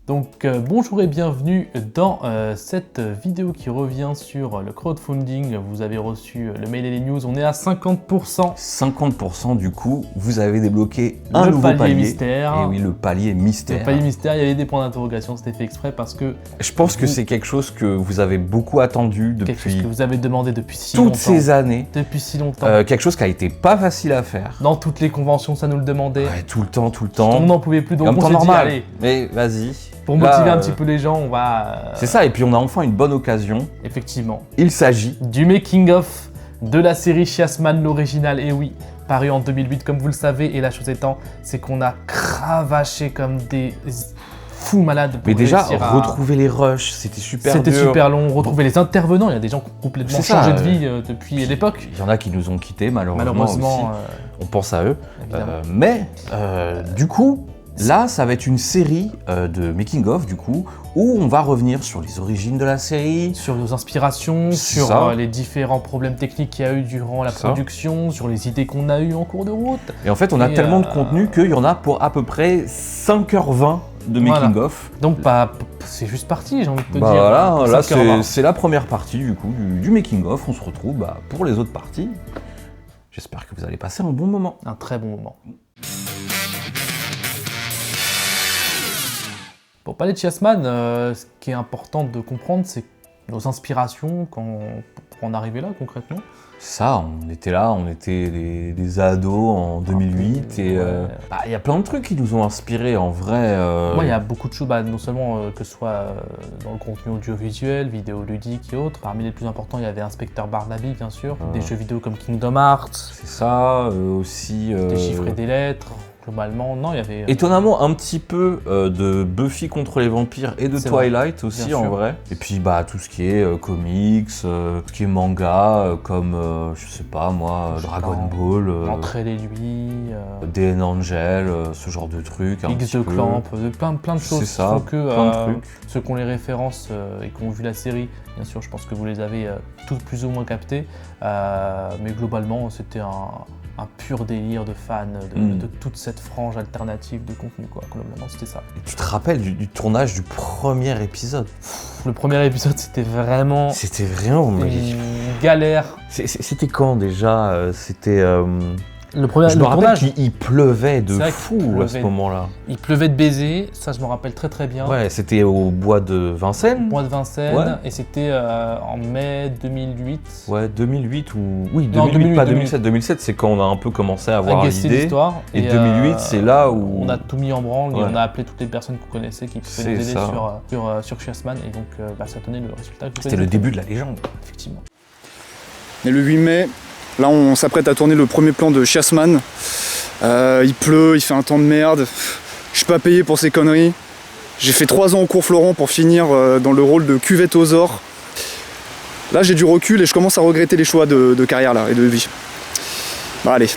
Donc bonjour et bienvenue dans cette vidéo qui revient sur le crowdfunding. Vous avez reçu le mail et les news, on est à 50%. 50% du coup, vous avez débloqué un nouveau palier mystère. Et oui, le palier mystère. Le palier mystère, il y avait des points d'interrogation, c'était fait exprès parce que... Je pense que c'est quelque chose que vous avez beaucoup attendu depuis... Quelque chose que vous avez demandé depuis si longtemps. Toutes ces années. Depuis si longtemps. Quelque chose qui a été pas facile à faire. Dans toutes les conventions, ça nous le demandait. Ouais, tout le temps. On n'en pouvait plus, donc Comme on temps s'est dit, normal. allez, Mais vas-y. pour motiver un petit peu les gens, on va... C'est ça, et puis on a enfin une bonne occasion. Effectivement. Il s'agit Du making-of de la série Chessman, l'original, et oui, paru en 2008 comme vous le savez, et la chose étant, c'est qu'on a cravaché comme des fous malades pour Mais déjà, réussir à... retrouver les rushs, c'était super dur. C'était super long, retrouver les intervenants, il y a des gens qui ont complètement changé de vie depuis l'époque. Il y en a qui nous ont quittés malheureusement aussi. On pense à eux. Du coup, là, ça va être une série de making-of, du coup, où on va revenir sur les origines de la série. Sur nos inspirations, sur les différents problèmes techniques qu'il y a eu durant la production, sur les idées qu'on a eues en cours de route. Et en fait, on a tellement de contenu qu'il y en a pour à peu près 5h20 de making-of. Donc, c'est juste parti, j'ai envie de te dire. Voilà, là, c'est la première partie, du coup, du making-of. On se retrouve pour les autres parties. J'espère que vous allez passer un bon moment. Un très bon moment. Pour parler de Chessman, ce qui est important de comprendre, c'est nos inspirations pour en arriver là concrètement. Ça, on était là, on était des ados en 2008 et il y a plein de trucs qui nous ont inspirés en vrai. Moi, il y a beaucoup de choses, non seulement que ce soit dans le contenu audiovisuel, vidéoludique et autres. Parmi les plus importants, il y avait Inspecteur Barnaby, bien sûr, des jeux vidéo comme Kingdom Hearts. C'est ça, aussi. Des chiffres et des lettres. Globalement, non, il y avait... Étonnamment, un petit peu de Buffy contre les vampires et de Twilight aussi, en vrai. Et puis, tout ce qui est comics, tout ce qui est manga, comme, je sais pas moi, Dragon Ball... L'Entrée les lui... DN Angel, ce genre de trucs. X de Clamp, plein de choses. C'est ça, plein de trucs. Ceux qui ont les références et qui ont vu la série, bien sûr, je pense que vous les avez toutes plus ou moins captées. Mais globalement, c'était un pur délire de fans de toute cette frange alternative de contenu, quoi. Globalement, c'était ça. Et tu te rappelles du tournage du premier épisode? Le premier épisode, c'était vraiment... C'était vraiment... une galère. C'était quand déjà? C'était... Je me rappelle qu'il pleuvait de fou à ce moment-là. Il pleuvait de baisers, ça je me rappelle très bien. Ouais, c'était au bois de Vincennes. Bois de Vincennes, et c'était en mai 2008. Ouais, 2008 ou... Oui, 2008, pas 2007. 2007, c'est quand on a un peu commencé à avoir l'idée. Et 2008, c'est là où... On a tout mis en branle et on a appelé toutes les personnes qu'on connaissait qui pouvaient nous aider sur Chessman. Et donc, ça donnait le résultat. C'était le début de la légende. Effectivement. Et le 8 mai... Là, on s'apprête à tourner le premier plan de Chessman. Il pleut, il fait un temps de merde. Je suis pas payé pour ces conneries. J'ai fait 3 ans au cours Florent pour finir dans le rôle de cuvette aux ors. Là, j'ai du recul et je commence à regretter les choix de carrière là et de vie. Allez.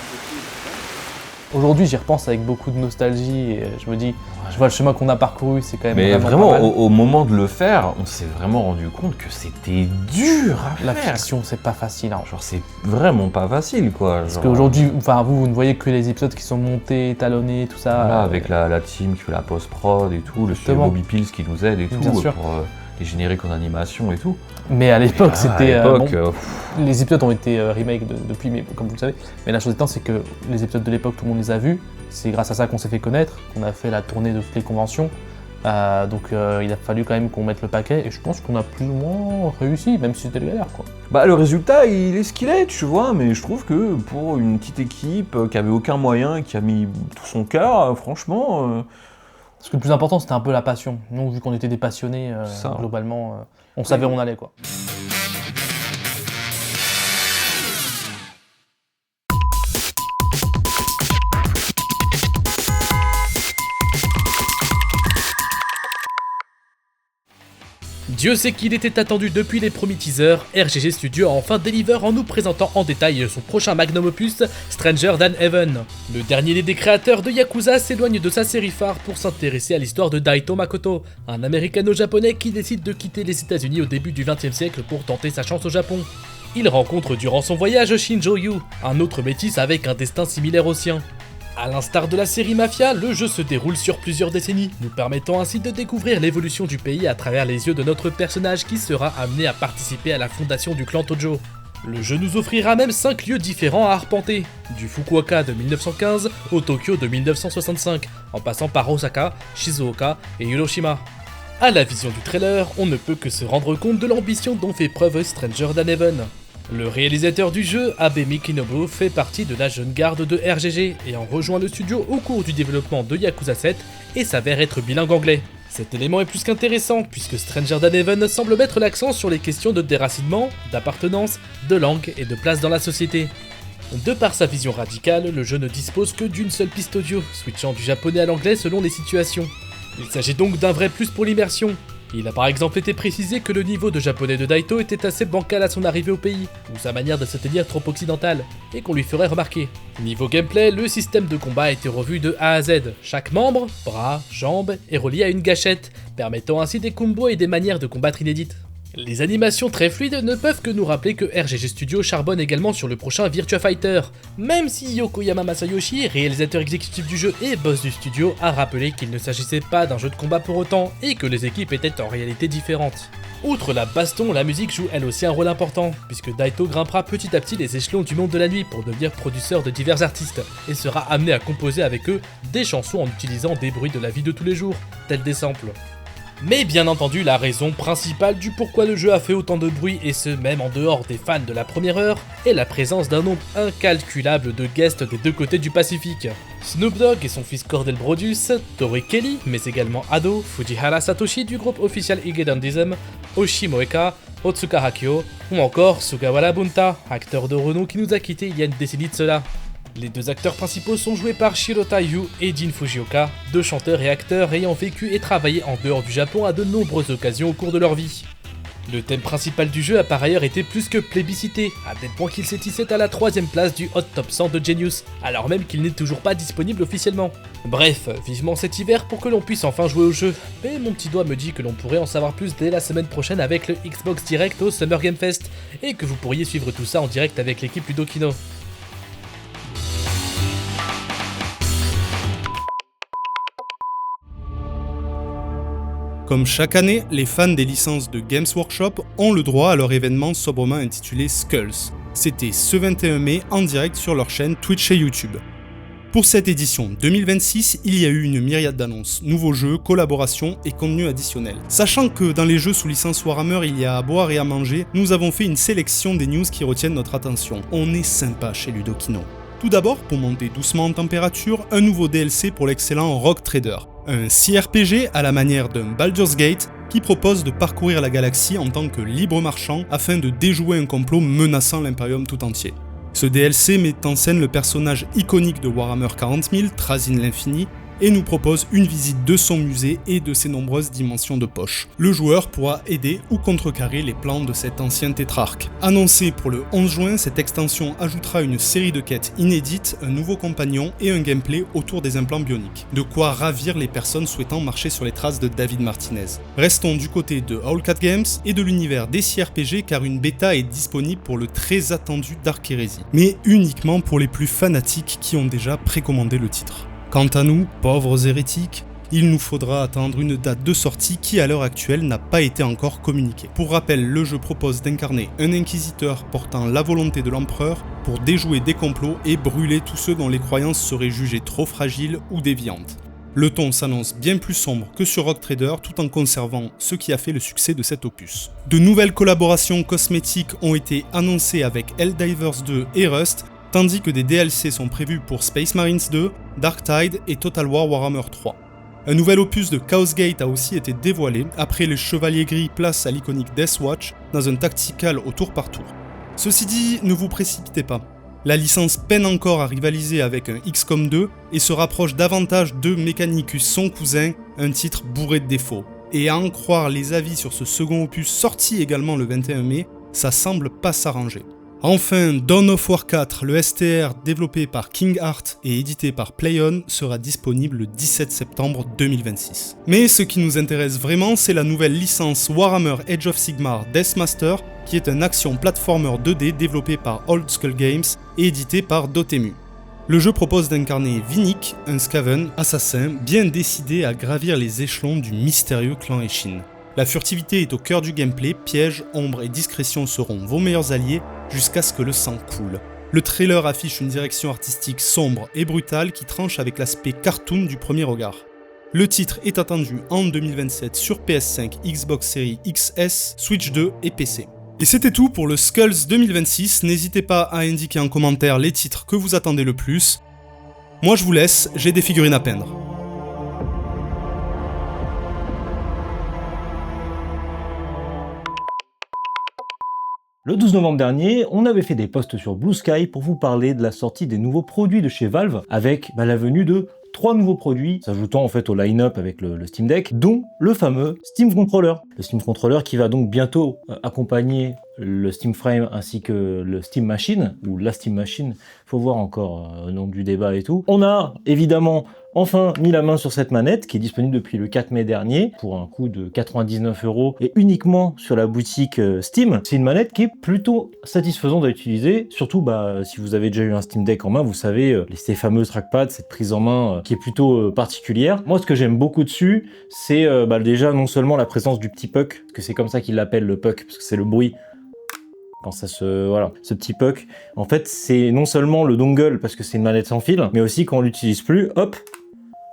Aujourd'hui, j'y repense avec beaucoup de nostalgie et je me dis, je vois le chemin qu'on a parcouru, c'est quand même vraiment au moment de le faire, on s'est vraiment rendu compte que c'était dur à faire. La fiction, c'est pas facile. Hein. Genre, c'est vraiment pas facile, quoi. Parce qu'aujourd'hui, vous ne voyez que les épisodes qui sont montés, étalonnés, tout ça. Voilà, avec la team qui fait la post-prod et tout, le studio Bobby Pills qui nous aide et tout, pour les génériques en animation et tout. Mais à l'époque, c'était... les épisodes ont été remake depuis, mais comme vous le savez. Mais la chose étant, c'est que les épisodes de l'époque, tout le monde les a vus. C'est grâce à ça qu'on s'est fait connaître, qu'on a fait la tournée de toutes les conventions. Donc il a fallu quand même qu'on mette le paquet et je pense qu'on a plus ou moins réussi, même si c'était le galère, quoi. Le résultat, il est ce qu'il est, tu vois, mais je trouve que pour une petite équipe qui avait aucun moyen et qui a mis tout son cœur, franchement... Parce que le plus important, c'était un peu la passion. Nous, vu qu'on était des passionnés, globalement, on savait où on allait, quoi. Dieu sait qu'il était attendu depuis les premiers teasers, RGG Studio a enfin délivré en nous présentant en détail son prochain magnum opus, Stranger Than Heaven. Le dernier des créateurs de Yakuza s'éloigne de sa série phare pour s'intéresser à l'histoire de Daito Makoto, un américano-japonais qui décide de quitter les États-Unis au début du XXe siècle pour tenter sa chance au Japon. Il rencontre durant son voyage Shinjo Yu, un autre métis avec un destin similaire au sien. A l'instar de la série Mafia, le jeu se déroule sur plusieurs décennies, nous permettant ainsi de découvrir l'évolution du pays à travers les yeux de notre personnage qui sera amené à participer à la fondation du clan Tojo. Le jeu nous offrira même 5 lieux différents à arpenter, du Fukuoka de 1915 au Tokyo de 1965, en passant par Osaka, Shizuoka et Hiroshima. À la vision du trailer, on ne peut que se rendre compte de l'ambition dont fait preuve Stranger Than Heaven. Le réalisateur du jeu, Abe Mikinobu, fait partie de la jeune garde de RGG ayant rejoint le studio au cours du développement de Yakuza 7 et s'avère être bilingue anglais. Cet élément est plus qu'intéressant puisque Stranger Than Heaven semble mettre l'accent sur les questions de déracinement, d'appartenance, de langue et de place dans la société. De par sa vision radicale, le jeu ne dispose que d'une seule piste audio, switchant du japonais à l'anglais selon les situations. Il s'agit donc d'un vrai plus pour l'immersion. Il a par exemple été précisé que le niveau de japonais de Daito était assez bancal à son arrivée au pays, ou sa manière de se tenir trop occidentale, et qu'on lui ferait remarquer. Niveau gameplay, le système de combat a été revu de A à Z. Chaque membre, bras, jambes, est relié à une gâchette, permettant ainsi des combos et des manières de combattre inédites. Les animations très fluides ne peuvent que nous rappeler que RGG Studio charbonne également sur le prochain Virtua Fighter, même si Yokoyama Masayoshi, réalisateur exécutif du jeu et boss du studio, a rappelé qu'il ne s'agissait pas d'un jeu de combat pour autant et que les équipes étaient en réalité différentes. Outre la baston, la musique joue elle aussi un rôle important, puisque Daito grimpera petit à petit les échelons du monde de la nuit pour devenir producteur de divers artistes, et sera amené à composer avec eux des chansons en utilisant des bruits de la vie de tous les jours, tels des samples. Mais bien entendu, la raison principale du pourquoi le jeu a fait autant de bruit, et ce même en dehors des fans de la première heure, est la présence d'un nombre incalculable de guests des deux côtés du Pacifique. Snoop Dogg et son fils Cordell Brodus, Tori Kelly, mais également Ado, Fujihara Satoshi du groupe officiel Higedandism, Oshi Moeka, Otsuka Hakio, ou encore Sugawara Bunta, acteur de renom qui nous a quittés il y a une décennie de cela. Les deux acteurs principaux sont joués par Shirota Yu et Jin Fujioka, deux chanteurs et acteurs ayant vécu et travaillé en dehors du Japon à de nombreuses occasions au cours de leur vie. Le thème principal du jeu a par ailleurs été plus que plébiscité, à tel point qu'il s'est hissé à la 3ème place du Hot Top 100 de Genius, alors même qu'il n'est toujours pas disponible officiellement. Bref, vivement cet hiver pour que l'on puisse enfin jouer au jeu, mais mon petit doigt me dit que l'on pourrait en savoir plus dès la semaine prochaine avec le Xbox Direct au Summer Game Fest, et que vous pourriez suivre tout ça en direct avec l'équipe Ludokino. Comme chaque année, les fans des licences de Games Workshop ont le droit à leur événement sobrement intitulé Skulls. C'était ce 21 mai en direct sur leur chaîne Twitch et YouTube. Pour cette édition 2026, il y a eu une myriade d'annonces, nouveaux jeux, collaborations et contenus additionnels. Sachant que dans les jeux sous licence Warhammer il y a à boire et à manger, nous avons fait une sélection des news qui retiennent notre attention. On est sympa chez Ludokino. Tout d'abord, pour monter doucement en température, un nouveau DLC pour l'excellent Rogue Trader. Un CRPG à la manière d'un Baldur's Gate qui propose de parcourir la galaxie en tant que libre marchand afin de déjouer un complot menaçant l'Imperium tout entier. Ce DLC met en scène le personnage iconique de Warhammer 40 000, Trazyn l'Infini, et nous propose une visite de son musée et de ses nombreuses dimensions de poche. Le joueur pourra aider ou contrecarrer les plans de cet ancien tétrarque. Annoncé pour le 11 juin, cette extension ajoutera une série de quêtes inédites, un nouveau compagnon et un gameplay autour des implants bioniques. De quoi ravir les personnes souhaitant marcher sur les traces de David Martinez. Restons du côté de Owlcat Games et de l'univers des CRPG car une bêta est disponible pour le très attendu Dark Heresy. Mais uniquement pour les plus fanatiques qui ont déjà précommandé le titre. Quant à nous, pauvres hérétiques, il nous faudra attendre une date de sortie qui à l'heure actuelle n'a pas été encore communiquée. Pour rappel, le jeu propose d'incarner un inquisiteur portant la volonté de l'empereur pour déjouer des complots et brûler tous ceux dont les croyances seraient jugées trop fragiles ou déviantes. Le ton s'annonce bien plus sombre que sur Rogue Trader tout en conservant ce qui a fait le succès de cet opus. De nouvelles collaborations cosmétiques ont été annoncées avec Helldivers 2 et Rust, tandis que des DLC sont prévus pour Space Marines 2, Dark Tide et Total War Warhammer 3. Un nouvel opus de Chaos Gate a aussi été dévoilé, après les Chevaliers Gris place à l'iconique Deathwatch dans un tactical au tour par tour. Ceci dit, ne vous précipitez pas. La licence peine encore à rivaliser avec un XCOM 2 et se rapproche davantage de Mechanicus son cousin, un titre bourré de défauts. Et à en croire les avis sur ce second opus sorti également le 21 mai, ça semble pas s'arranger. Enfin, Dawn of War 4, le STR développé par King Art et édité par PlayOn, sera disponible le 17 septembre 2026. Mais ce qui nous intéresse vraiment, c'est la nouvelle licence Warhammer Age of Sigmar Deathmaster, qui est un action platformer 2D développé par Old Skull Games et édité par Dotemu. Le jeu propose d'incarner Vinnick, un Skaven assassin bien décidé à gravir les échelons du mystérieux clan Eshin. La furtivité est au cœur du gameplay, pièges, ombres et discrétion seront vos meilleurs alliés jusqu'à ce que le sang coule. Le trailer affiche une direction artistique sombre et brutale qui tranche avec l'aspect cartoon du premier regard. Le titre est attendu en 2027 sur PS5, Xbox Series XS, Switch 2 et PC. Et c'était tout pour le Skulls 2026, n'hésitez pas à indiquer en commentaire les titres que vous attendez le plus. Moi je vous laisse, j'ai des figurines à peindre. Le 12 novembre dernier, on avait fait des posts sur Blue Sky pour vous parler de la sortie des nouveaux produits de chez Valve, avec la venue de 3 nouveaux produits, s'ajoutant en fait au line-up avec le Steam Deck, dont le fameux Steam Controller. Le Steam Controller qui va donc bientôt accompagner le Steam Frame ainsi que le Steam Machine, ou la Steam Machine, faut voir encore au nom du débat et tout. On a évidemment enfin mis la main sur cette manette qui est disponible depuis le 4 mai dernier pour un coût de 99 € et uniquement sur la boutique Steam. C'est une manette qui est plutôt satisfaisante à utiliser, surtout si vous avez déjà eu un Steam Deck en main, vous savez ces fameux trackpads, cette prise en main qui est plutôt particulière. Moi ce que j'aime beaucoup dessus, c'est déjà non seulement la présence du petit puck, parce que c'est comme ça qu'il l'appelle le puck, parce que c'est le bruit quand ça ce petit puck. En fait c'est non seulement le dongle parce que c'est une manette sans fil, mais aussi quand on l'utilise plus, hop,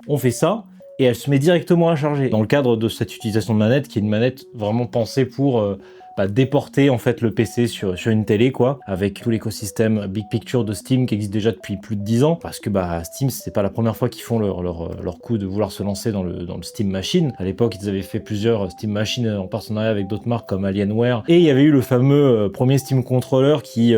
on fait ça et elle se met directement à charger. Dans le cadre de cette utilisation de manette, qui est une manette vraiment pensée pour déporter en fait le PC sur une télé quoi, avec tout l'écosystème Big Picture de Steam qui existe déjà depuis plus de 10 ans, parce que Steam c'est pas la première fois qu'ils font leur coup de vouloir se lancer dans le Steam Machine. À l'époque ils avaient fait plusieurs Steam Machines en partenariat avec d'autres marques comme Alienware, et il y avait eu le fameux premier Steam Controller qui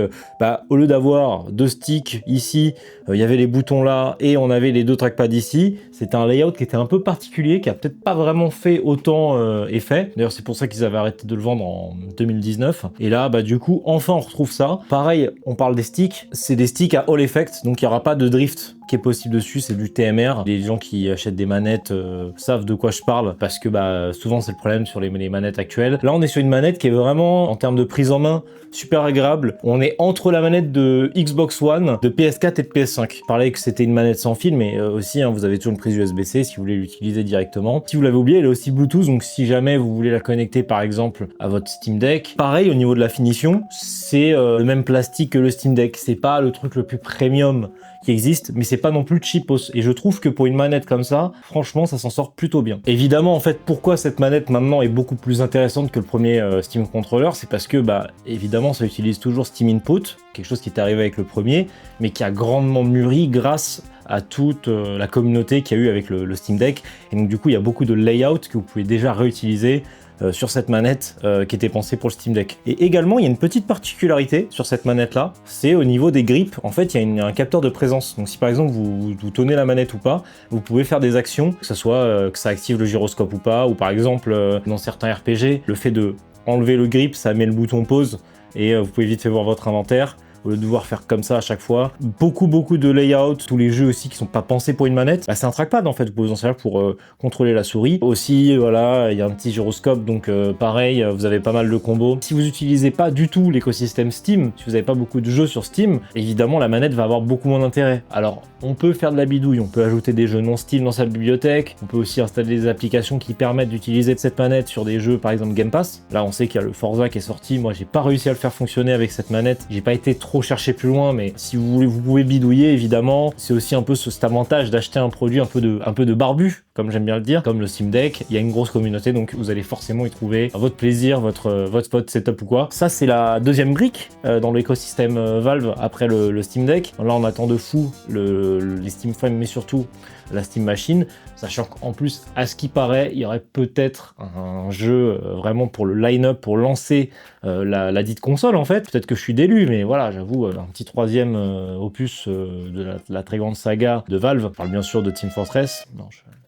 au lieu d'avoir 2 sticks ici, il y avait les boutons là et on avait les 2 trackpads ici. C'était un layout qui était un peu particulier, qui a peut-être pas vraiment fait autant effet. D'ailleurs c'est pour ça qu'ils avaient arrêté de le vendre en 2019. Et là, du coup, enfin on retrouve ça. Pareil, on parle des sticks. C'est des sticks à All Effect, donc il n'y aura pas de drift qui est possible dessus, c'est du TMR. Les gens qui achètent des manettes savent de quoi je parle, parce que souvent c'est le problème sur les manettes actuelles. Là on est sur une manette qui est vraiment, en termes de prise en main, super agréable. On est entre la manette de Xbox One, de PS4 et de PS5. Je parlais que c'était une manette sans fil, mais aussi vous avez toujours une prise USB-C si vous voulez l'utiliser directement. Si vous l'avez oublié, elle est aussi Bluetooth, donc si jamais vous voulez la connecter par exemple à votre Steam Deck, pareil au niveau de la finition, c'est le même plastique que le Steam Deck. C'est pas le truc le plus premium qui existe, mais c'est pas non plus cheapos. Et je trouve que pour une manette comme ça, franchement, ça s'en sort plutôt bien. Évidemment, en fait, pourquoi cette manette maintenant est beaucoup plus intéressante que le premier Steam Controller, c'est parce que, évidemment, ça utilise toujours Steam Input, quelque chose qui est arrivé avec le premier, mais qui a grandement mûri grâce à toute la communauté qu'il y a eu avec le Steam Deck. Et donc, du coup, il y a beaucoup de layouts que vous pouvez déjà réutiliser sur cette manette qui était pensée pour le Steam Deck. Et également, il y a une petite particularité sur cette manette-là, c'est au niveau des grips. En fait, il y a un capteur de présence. Donc si par exemple vous tenez la manette ou pas, vous pouvez faire des actions, que ce soit que ça active le gyroscope ou pas, ou par exemple dans certains RPG, le fait de enlever le grip, ça met le bouton pause et vous pouvez vite faire voir votre inventaire. Au lieu de devoir faire comme ça à chaque fois. Beaucoup de layout, tous les jeux aussi qui sont pas pensés pour une manette. C'est un trackpad en fait, vous pouvez vous en servir pour contrôler la souris. Aussi, voilà, il y a un petit gyroscope, donc pareil, vous avez pas mal de combos. Si vous utilisez pas du tout l'écosystème Steam, si vous avez pas beaucoup de jeux sur Steam, évidemment la manette va avoir beaucoup moins d'intérêt. Alors, on peut faire de la bidouille, on peut ajouter des jeux non Steam dans sa bibliothèque, on peut aussi installer des applications qui permettent d'utiliser cette manette sur des jeux, par exemple Game Pass. Là, on sait qu'il y a le Forza qui est sorti, moi j'ai pas réussi à le faire fonctionner avec cette manette, j'ai pas été trop chercher plus loin, mais si vous voulez, vous pouvez bidouiller évidemment. C'est aussi un peu cet avantage d'acheter un produit un peu de barbu, comme j'aime bien le dire, comme le Steam Deck. Il y a une grosse communauté, donc vous allez forcément y trouver votre plaisir, votre setup ou quoi. Ça c'est la deuxième brique dans l'écosystème Valve après le Steam Deck. Là on attend de fou les Steam Frame, mais surtout la Steam Machine, sachant qu'en plus, à ce qui paraît, il y aurait peut-être un jeu vraiment pour le line-up, pour lancer la dite console en fait. Peut-être que je suis délu, mais voilà, j'avoue, un petit troisième opus de la très grande saga de Valve. Je parle bien sûr de Team Fortress,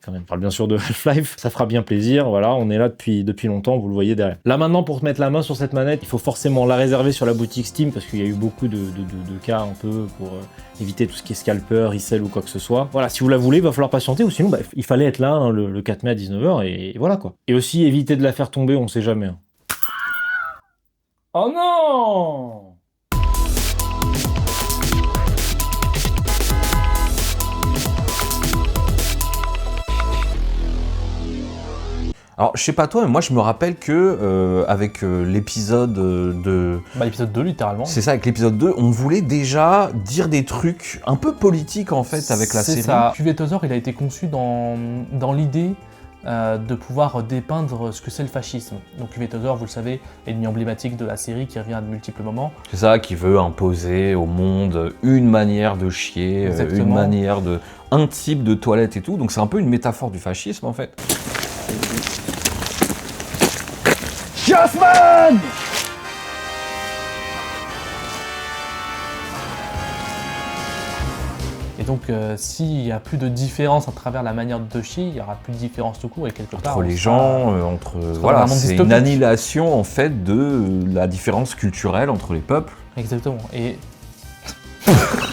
je parle bien sûr de Half-Life, ça fera bien plaisir, voilà, on est là depuis longtemps, vous le voyez derrière. Là maintenant, pour se mettre la main sur cette manette, il faut forcément la réserver sur la boutique Steam, parce qu'il y a eu beaucoup de cas un peu pour éviter tout ce qui est scalper, resell ou quoi que ce soit. Voilà, si vous la voulez, il va falloir patienter, ou sinon il fallait être là le 4 mai à 19h, et voilà quoi. Et aussi éviter de la faire tomber, on sait jamais. Oh non! Alors, je sais pas toi, mais moi je me rappelle que avec l'épisode de... l'épisode 2, littéralement. C'est ça, avec l'épisode 2, on voulait déjà dire des trucs un peu politiques en fait avec la série. C'est ça. Cuvetosaur, il a été conçu dans l'idée de pouvoir dépeindre ce que c'est le fascisme. Donc Cuvetosaur, vous le savez, ennemi emblématique de la série qui revient à de multiples moments. C'est ça, qui veut imposer au monde une manière de chier, une manière de... un type de toilette et tout. Donc c'est un peu une métaphore du fascisme en fait. Jasmine! Et donc, s'il n'y a plus de différence à travers la manière de chier, il n'y aura plus de différence tout court et quelque part... Entre les gens, voilà, c'est une annihilation en fait de la différence culturelle entre les peuples. Exactement. Et...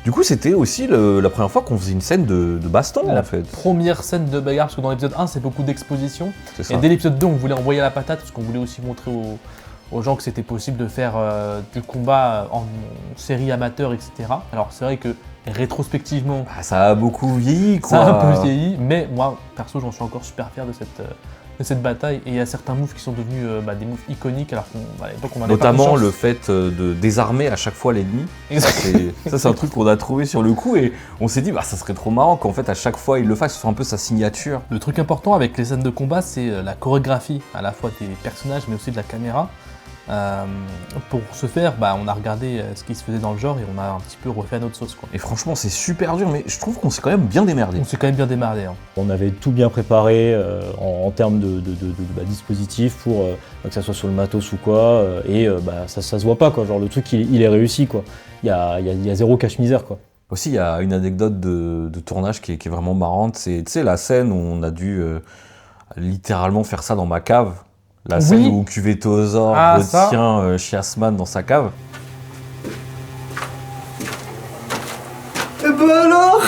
Du coup, c'était aussi la première fois qu'on faisait une scène de baston en fait. La première scène de bagarre, parce que dans l'épisode 1, c'est beaucoup d'exposition. Et dès l'épisode 2, on voulait envoyer la patate, parce qu'on voulait aussi montrer aux gens que c'était possible de faire du combat en série amateur, etc. Alors c'est vrai que rétrospectivement... ça a beaucoup vieilli quoi. Ça a un peu vieilli, mais moi, perso, j'en suis encore super fier de cette bataille. Et il y a certains moves qui sont devenus des moves iconiques, alors qu'à l'époque, on en avait pas notamment conscience. Le fait de désarmer à chaque fois l'ennemi. Ça, c'est un truc qu'on a trouvé sur le coup et on s'est dit, ça serait trop marrant qu'en fait, à chaque fois, il le fasse, ce soit un peu sa signature. Le truc important avec les scènes de combat, c'est la chorégraphie, à la fois des personnages, mais aussi de la caméra. Pour ce faire, on a regardé ce qui se faisait dans le genre et on a un petit peu refait à notre sauce, quoi. Et franchement, c'est super dur, mais je trouve qu'on s'est quand même bien démerdé. On s'est quand même bien démerdé. Hein. On avait tout bien préparé en termes de dispositifs pour que ça soit sur le matos ou quoi, ça se voit pas, quoi. Genre le truc il est réussi, quoi. Il y a zéro cache-misère, quoi. Aussi, il y a une anecdote de tournage qui est vraiment marrante, c'est la scène où on a dû littéralement faire ça dans ma cave. La scène où Cuvetosaur retient Chiasman dans sa cave. Et alors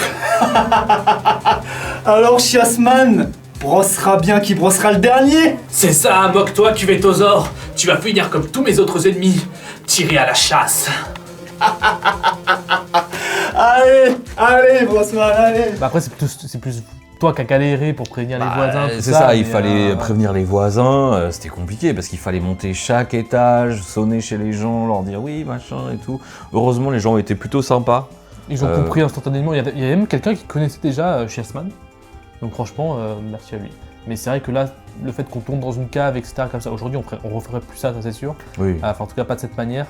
alors Chiasman brossera bien qui brossera le dernier. C'est ça, moque-toi, Cuvetosaur. Tu vas finir comme tous mes autres ennemis, tiré à la chasse. Allez, Brossman, allez. Après, c'est plus toi qui as galéré pour prévenir les voisins. C'est ça, il fallait prévenir les voisins. C'était compliqué parce qu'il fallait monter chaque étage, sonner chez les gens, leur dire oui, machin et tout. Heureusement, les gens étaient plutôt sympas. Ils ont compris instantanément. Il y a même quelqu'un qui connaissait déjà Chiasman. Donc franchement, merci à lui. Mais c'est vrai que là, le fait qu'on tourne dans une cave, etc., comme ça, aujourd'hui, on referait plus ça c'est sûr. Oui. Enfin, en tout cas, pas de cette manière.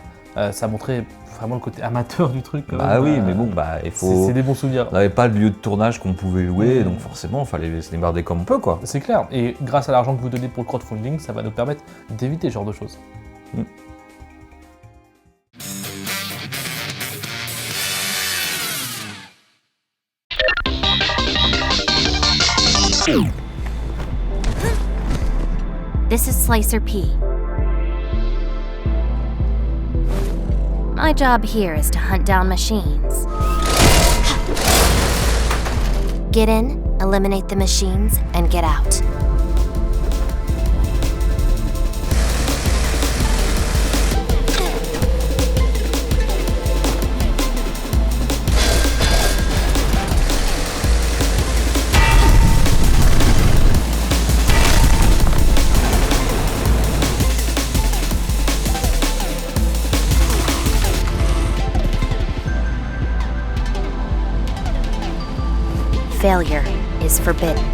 Ça montrait vraiment le côté amateur du truc. Mais bon, il faut... C'est des bons souvenirs. On n'avait pas de lieu de tournage qu'on pouvait louer, donc forcément, il fallait se démerder comme on peut, quoi. C'est clair. Et grâce à l'argent que vous donnez pour le crowdfunding, ça va nous permettre d'éviter ce genre de choses. This is Slicer P. My job here is to hunt down machines. Get in, eliminate the machines, and get out. Failure is forbidden.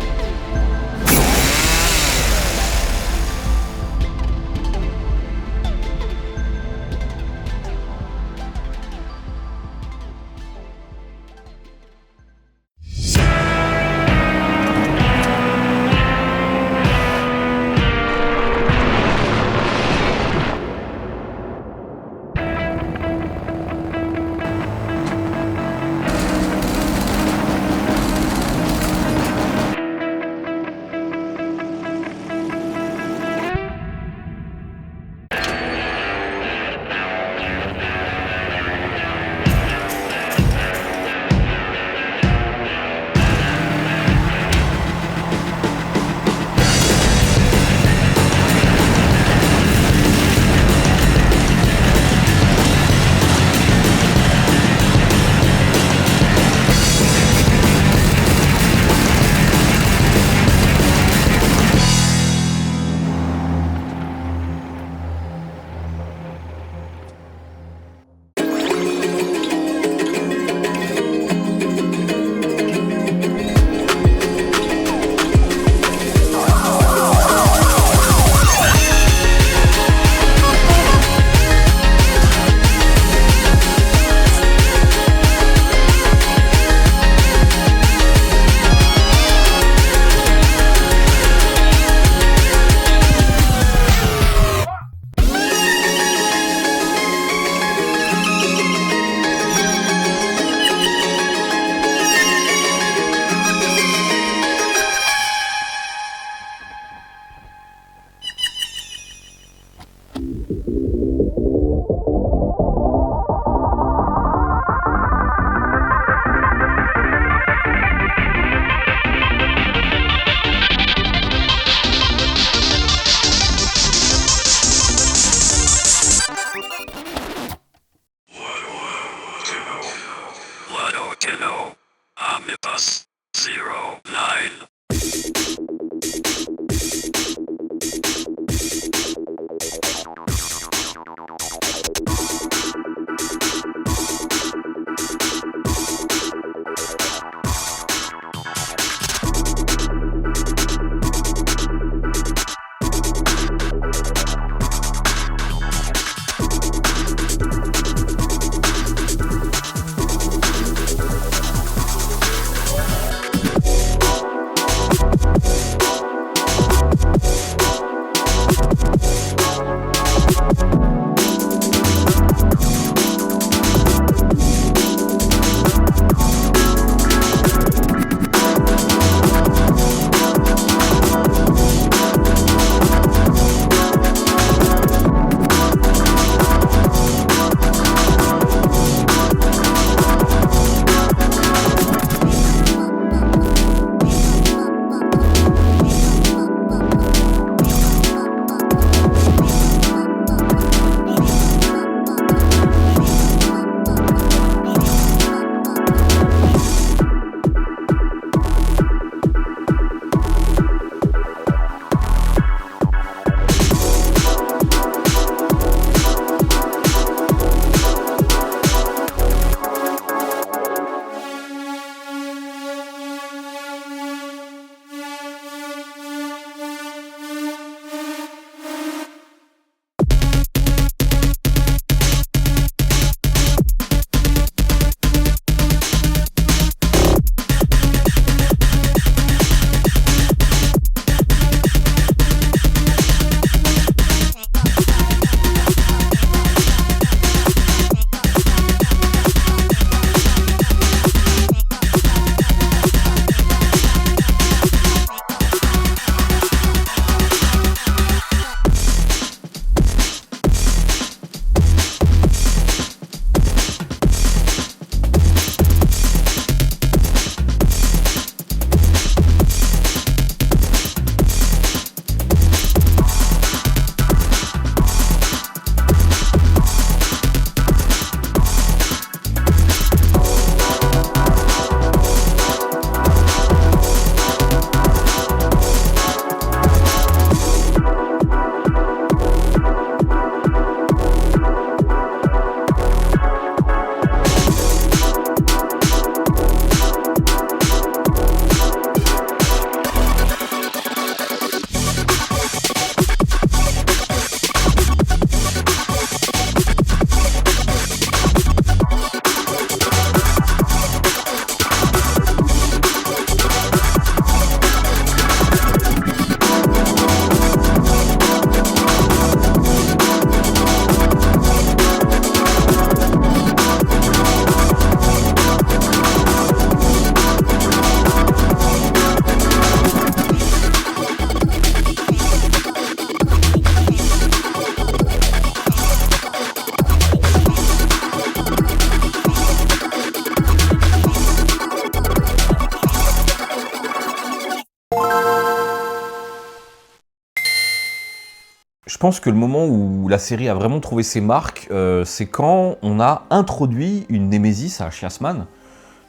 Je pense que le moment où la série a vraiment trouvé ses marques, c'est quand on a introduit une Némésis à Chiasman,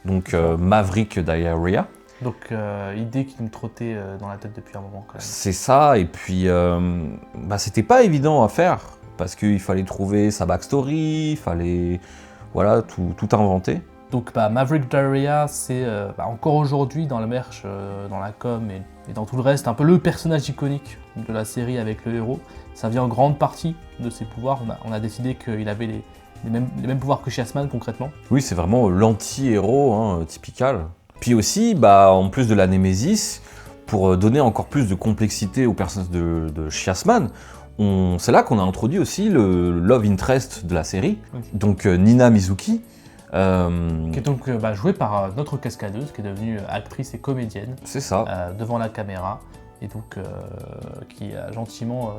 donc Maverick Diarrhea. Donc idée qui me trottait dans la tête depuis un moment quand même. C'est ça, et puis c'était pas évident à faire, parce qu'il fallait trouver sa backstory, il fallait voilà, tout inventer. Donc Maverick Diarrhea, c'est encore aujourd'hui dans le merch, dans la com et dans tout le reste, un peu le personnage iconique de la série avec le héros. Ça vient en grande partie de ses pouvoirs. On a décidé qu'il avait les mêmes pouvoirs que Chiasman concrètement. Oui, c'est vraiment l'anti-héros typical. Puis aussi, en plus de la Némésis, pour donner encore plus de complexité au personnage de Chiasman, c'est là qu'on a introduit aussi le love interest de la série, okay. Donc Nina Mizuki. Qui est donc jouée par notre cascadeuse, qui est devenue actrice et comédienne. C'est ça. Devant la caméra. et donc qui a gentiment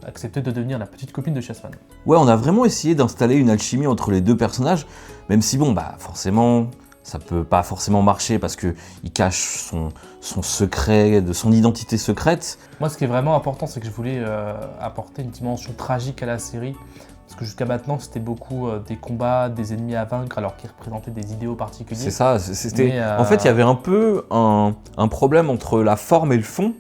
accepté de devenir la petite copine de Chessman. Ouais, on a vraiment essayé d'installer une alchimie entre les deux personnages, même si bon, bah forcément, ça peut pas forcément marcher parce qu'il cache son secret, de son identité secrète. Moi, ce qui est vraiment important, c'est que je voulais apporter une dimension tragique à la série. Parce que jusqu'à maintenant, c'était beaucoup des combats, des ennemis à vaincre, alors qu'ils représentaient des idéaux particuliers. C'est ça, c'était... En fait, il y avait un peu un problème entre la forme et le fond.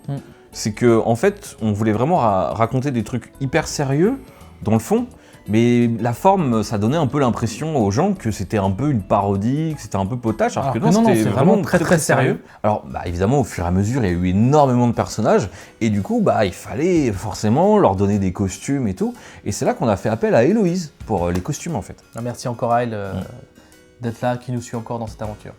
C'est que, en fait, on voulait vraiment raconter des trucs hyper sérieux dans le fond, mais la forme, ça donnait un peu l'impression aux gens que c'était un peu une parodie, que c'était un peu potache, alors que non, c'était vraiment très sérieux. Alors, bah, évidemment, au fur et à mesure, il y a eu énormément de personnages, et du coup, bah, il fallait forcément leur donner des costumes et tout, et c'est là qu'on a fait appel à Héloïse pour les costumes, en fait. Merci encore à elle d'être là, qui nous suit encore dans cette aventure.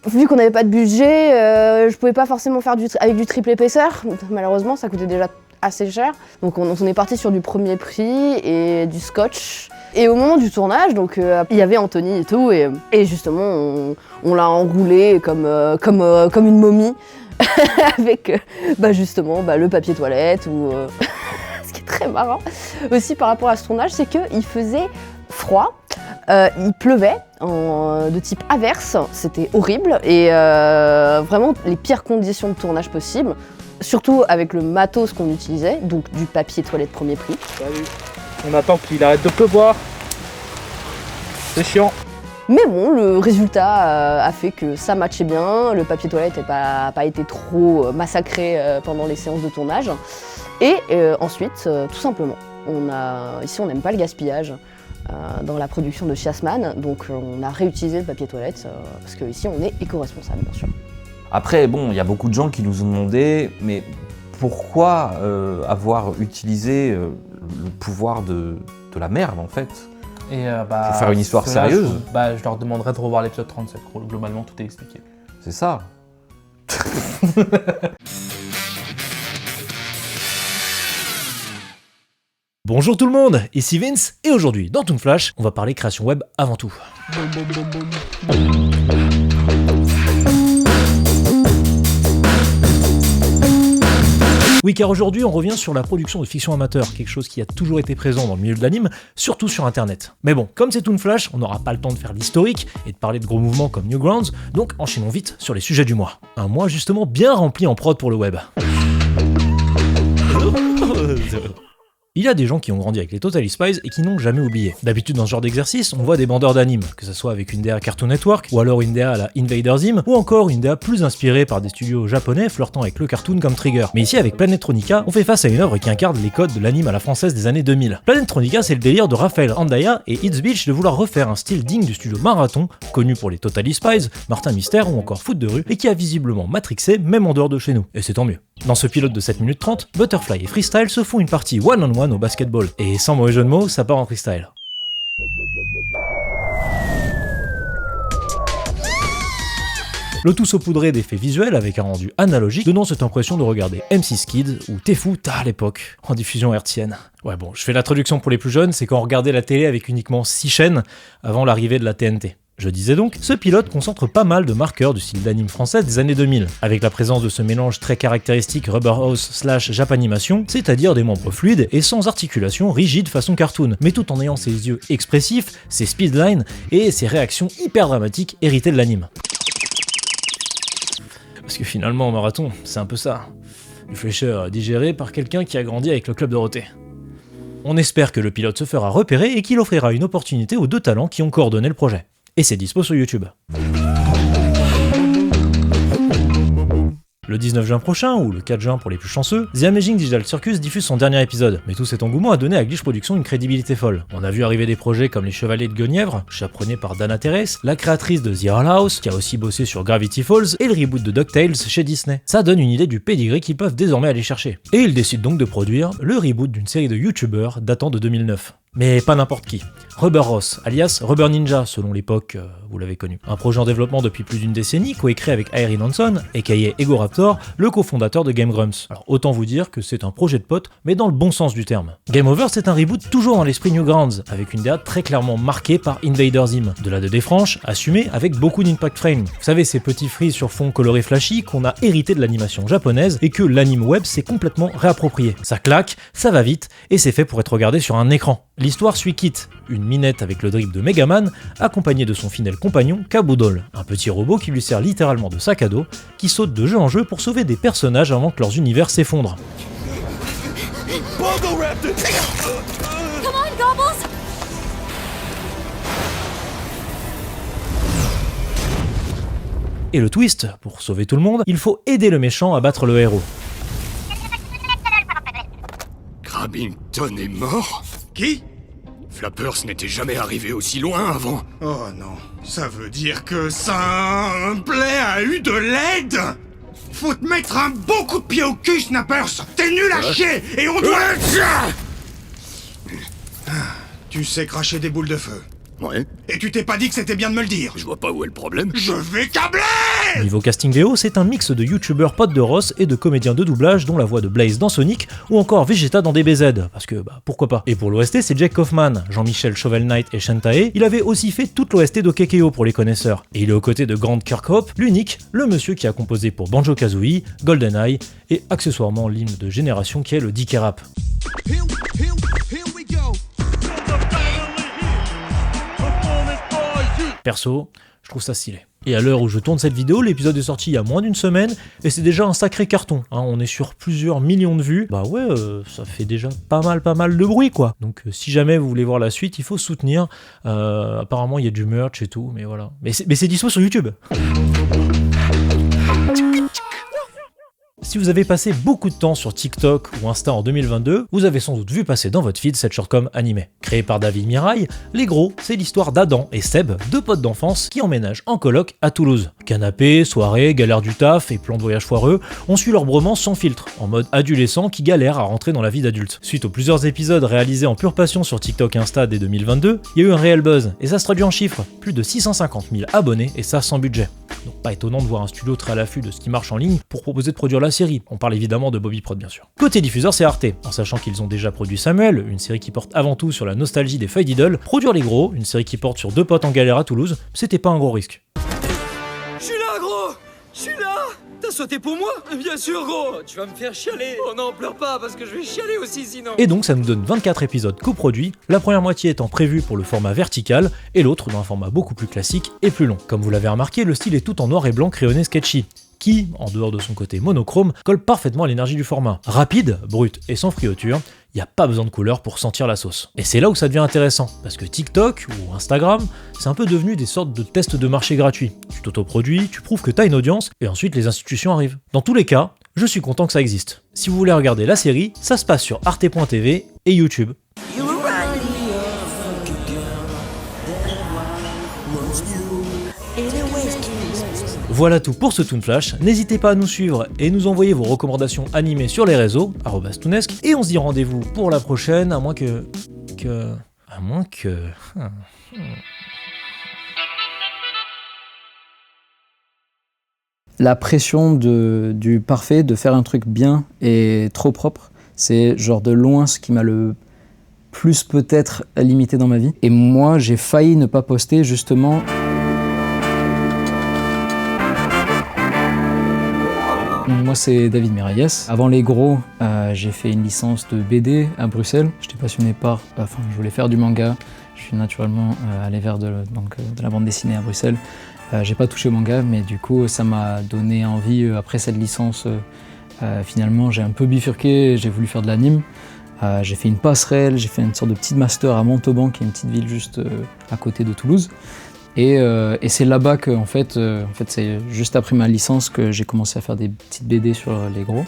Vu qu'on n'avait pas de budget, je pouvais pas forcément faire avec du triple épaisseur, malheureusement, ça coûtait déjà assez cher. Donc on est parti sur du premier prix et du scotch. Et au moment du tournage, donc il y avait Anthony et tout, et justement on l'a enroulé comme une momie avec justement le papier toilette ou ce qui est très marrant aussi par rapport à ce tournage, c'est qu'il faisait froid. Il pleuvait de type averse, c'était horrible et vraiment les pires conditions de tournage possibles. Surtout avec le matos qu'on utilisait, donc du papier toilette premier prix. Salut. On attend qu'il arrête de pleuvoir. C'est chiant. Mais bon, le résultat a fait que ça matchait bien, le papier toilette n'a pas été trop massacré pendant les séances de tournage. Et ensuite, tout simplement, ici on n'aime pas le gaspillage dans la production de Chessman, donc on a réutilisé le papier toilette, parce qu'ici on est éco-responsable bien sûr. Après, bon, il y a beaucoup de gens qui nous ont demandé, mais pourquoi avoir utilisé le pouvoir de la merde, en fait, pour faire une histoire sérieuse? Je leur demanderais de revoir l'épisode 37, globalement tout est expliqué. C'est ça. Bonjour tout le monde, ici Vince, et aujourd'hui, dans Toon Flash, on va parler création web avant tout. Oui, car aujourd'hui, on revient sur la production de fiction amateur, quelque chose qui a toujours été présent dans le milieu de l'anime, surtout sur internet. Mais bon, comme c'est Toon Flash, on n'aura pas le temps de faire l'historique et de parler de gros mouvements comme Newgrounds, donc enchaînons vite sur les sujets du mois. Un mois justement bien rempli en prod pour le web. Il y a des gens qui ont grandi avec les Totally Spies et qui n'ont jamais oublié. D'habitude, dans ce genre d'exercice, on voit des bandeurs d'anime, que ce soit avec une DA Cartoon Network, ou alors une DA à la Invader Zim, ou encore une DA plus inspirée par des studios japonais flirtant avec le cartoon comme Trigger. Mais ici, avec Planetronica, on fait face à une œuvre qui incarne les codes de l'anime à la française des années 2000. Planetronica, c'est le délire de Raphaël Andaya et It's Beach de vouloir refaire un style digne du studio Marathon, connu pour les Totally Spies, Martin Mystère ou encore Foot de rue, et qui a visiblement matrixé même en dehors de chez nous. Et c'est tant mieux. Dans ce pilote de 7 minutes 30, Butterfly et Freestyle se font une partie one-on-one au basketball. Et sans mauvais jeu de mots, ça part en freestyle. Le tout saupoudré d'effets visuels avec un rendu analogique, donnant cette impression de regarder M6 Kids ou T'es-Fou à l'époque, en diffusion hertzienne. Ouais bon, je fais la traduction pour les plus jeunes, c'est quand on regardait la télé avec uniquement 6 chaînes avant l'arrivée de la TNT. Je disais donc, ce pilote concentre pas mal de marqueurs du style d'anime français des années 2000, avec la présence de ce mélange très caractéristique Rubber House / Japanimation, c'est-à-dire des membres fluides et sans articulation rigide façon cartoon, mais tout en ayant ses yeux expressifs, ses speedlines et ses réactions hyper dramatiques héritées de l'anime. Parce que finalement, en marathon, c'est un peu ça. Du flécheur digéré par quelqu'un qui a grandi avec le club Dorothée. On espère que le pilote se fera repérer et qu'il offrira une opportunité aux deux talents qui ont coordonné le projet. Et c'est dispo sur YouTube. Le 19 juin prochain, ou le 4 juin pour les plus chanceux, The Amazing Digital Circus diffuse son dernier épisode, mais tout cet engouement a donné à Glitch Productions une crédibilité folle. On a vu arriver des projets comme Les Chevaliers de Guenièvre, chaperonnés par Dana Terrace, la créatrice de The Owl House, qui a aussi bossé sur Gravity Falls, et le reboot de DuckTales chez Disney. Ça donne une idée du pedigree qu'ils peuvent désormais aller chercher. Et ils décident donc de produire le reboot d'une série de YouTubers datant de 2009. Mais pas n'importe qui. Rubber Ross, alias Rubber Ninja, selon l'époque, vous l'avez connu. Un projet en développement depuis plus d'une décennie, coécrit avec Irene Hanson, aka Egoraptor, le cofondateur de Game Grumps. Alors autant vous dire que c'est un projet de potes, mais dans le bon sens du terme. Game Over, c'est un reboot toujours dans l'esprit Newgrounds, avec une DA très clairement marquée par Invader Zim. De la 2D franche, assumée avec beaucoup d'impact frame. Vous savez, ces petits frises sur fond coloré flashy qu'on a hérité de l'animation japonaise et que l'anime web s'est complètement réapproprié. Ça claque, ça va vite, et c'est fait pour être regardé sur un écran. L'histoire suit Kit, une minette avec le drip de Megaman, accompagnée de son fidèle compagnon Kaboodle, un petit robot qui lui sert littéralement de sac à dos, qui saute de jeu en jeu pour sauver des personnages avant que leurs univers s'effondrent. Et le twist, pour sauver tout le monde, il faut aider le méchant à battre le héros. Grabbington est mort? Qui? Flappers n'était jamais arrivé aussi loin avant. Oh non, ça veut dire que Simplay a eu de l'aide? Faut te mettre un bon coup de pied au cul, Snappers. T'es nul à chier et on doit... Tu sais cracher des boules de feu. Ouais. Et tu t'es pas dit que c'était bien de me le dire? Je vois pas où est le problème. Je vais câbler! Niveau casting VO, c'est un mix de youtubeurs potes de Ross et de comédiens de doublage dont la voix de Blaze dans Sonic ou encore Vegeta dans DBZ, parce que pourquoi pas. Et pour l'OST, c'est Jake Kaufman, Jean-Michel Shovel Knight et Shantae. Il avait aussi fait toute l'OST d'Okekeo pour les connaisseurs. Et il est aux côtés de Grant Kirkhope, l'unique, le monsieur qui a composé pour Banjo-Kazooie, GoldenEye et accessoirement l'hymne de Génération qui est le Dicky Rap. Perso, je trouve ça stylé. Et à l'heure où je tourne cette vidéo, l'épisode est sorti il y a moins d'une semaine et c'est déjà un sacré carton. On est sur plusieurs millions de vues. Bah ouais, ça fait déjà pas mal de bruit quoi. Donc si jamais vous voulez voir la suite, il faut soutenir. Apparemment il y a du merch et tout, mais voilà. Mais c'est dispo sur YouTube. Si vous avez passé beaucoup de temps sur TikTok ou Insta en 2022, vous avez sans doute vu passer dans votre feed cette shortcom animée. Créée par David Mirail, Les Gros, c'est l'histoire d'Adam et Seb, deux potes d'enfance qui emménagent en coloc à Toulouse. Canapé, soirée, galère du taf et plan de voyage foireux, on suit leur bromance sans filtre, en mode adolescent qui galère à rentrer dans la vie d'adulte. Suite aux plusieurs épisodes réalisés en pure passion sur TikTok et Insta dès 2022, il y a eu un réel buzz, et ça se traduit en chiffres, plus de 650 000 abonnés, et ça sans budget. Donc pas étonnant de voir un studio très à l'affût de ce qui marche en ligne pour proposer de produire la série. On parle évidemment de Bobby Prod bien sûr. Côté diffuseur, c'est Arte, en sachant qu'ils ont déjà produit Samuel, une série qui porte avant tout sur la nostalgie des feuilles d'idole. Produire Les Gros, une série qui porte sur deux potes en galère à Toulouse, c'était pas un gros risque. Je suis là gros! Je suis là! T'as sauté pour moi? Bien sûr gros! Tu vas me faire chialer! Oh non, pleure pas parce que je vais chialer aussi sinon! Et donc ça nous donne 24 épisodes coproduits, la première moitié étant prévue pour le format vertical et l'autre dans un format beaucoup plus classique et plus long. Comme vous l'avez remarqué, le style est tout en noir et blanc crayonné sketchy, qui, en dehors de son côté monochrome, colle parfaitement à l'énergie du format. Rapide, brut et sans friauture, il n'y a pas besoin de couleur pour sentir la sauce. Et c'est là où ça devient intéressant, parce que TikTok ou Instagram, c'est un peu devenu des sortes de tests de marché gratuits. Tu t'autoproduis, tu prouves que t'as une audience, et ensuite les institutions arrivent. Dans tous les cas, je suis content que ça existe. Si vous voulez regarder la série, ça se passe sur arte.tv et YouTube. Voilà tout pour ce Toon Flash, n'hésitez pas à nous suivre et nous envoyer vos recommandations animées sur les réseaux, @toonesque, et on se dit rendez-vous pour la prochaine, à moins que... La pression du parfait, de faire un truc bien et trop propre, c'est genre de loin ce qui m'a le plus peut-être limité dans ma vie. Et moi, j'ai failli ne pas poster justement... Moi c'est David Mirail. Avant Les Gros, j'ai fait une licence de BD à Bruxelles. J'étais passionné je voulais faire du manga. Je suis naturellement allé vers de la bande dessinée à Bruxelles. J'ai pas touché au manga, mais du coup ça m'a donné envie, après cette licence, finalement j'ai un peu bifurqué, j'ai voulu faire de l'anime. J'ai fait une passerelle, j'ai fait une sorte de petite master à Montauban, qui est une petite ville juste à côté de Toulouse. Et c'est là-bas que, en fait c'est juste après ma licence que j'ai commencé à faire des petites BD sur Les Gros.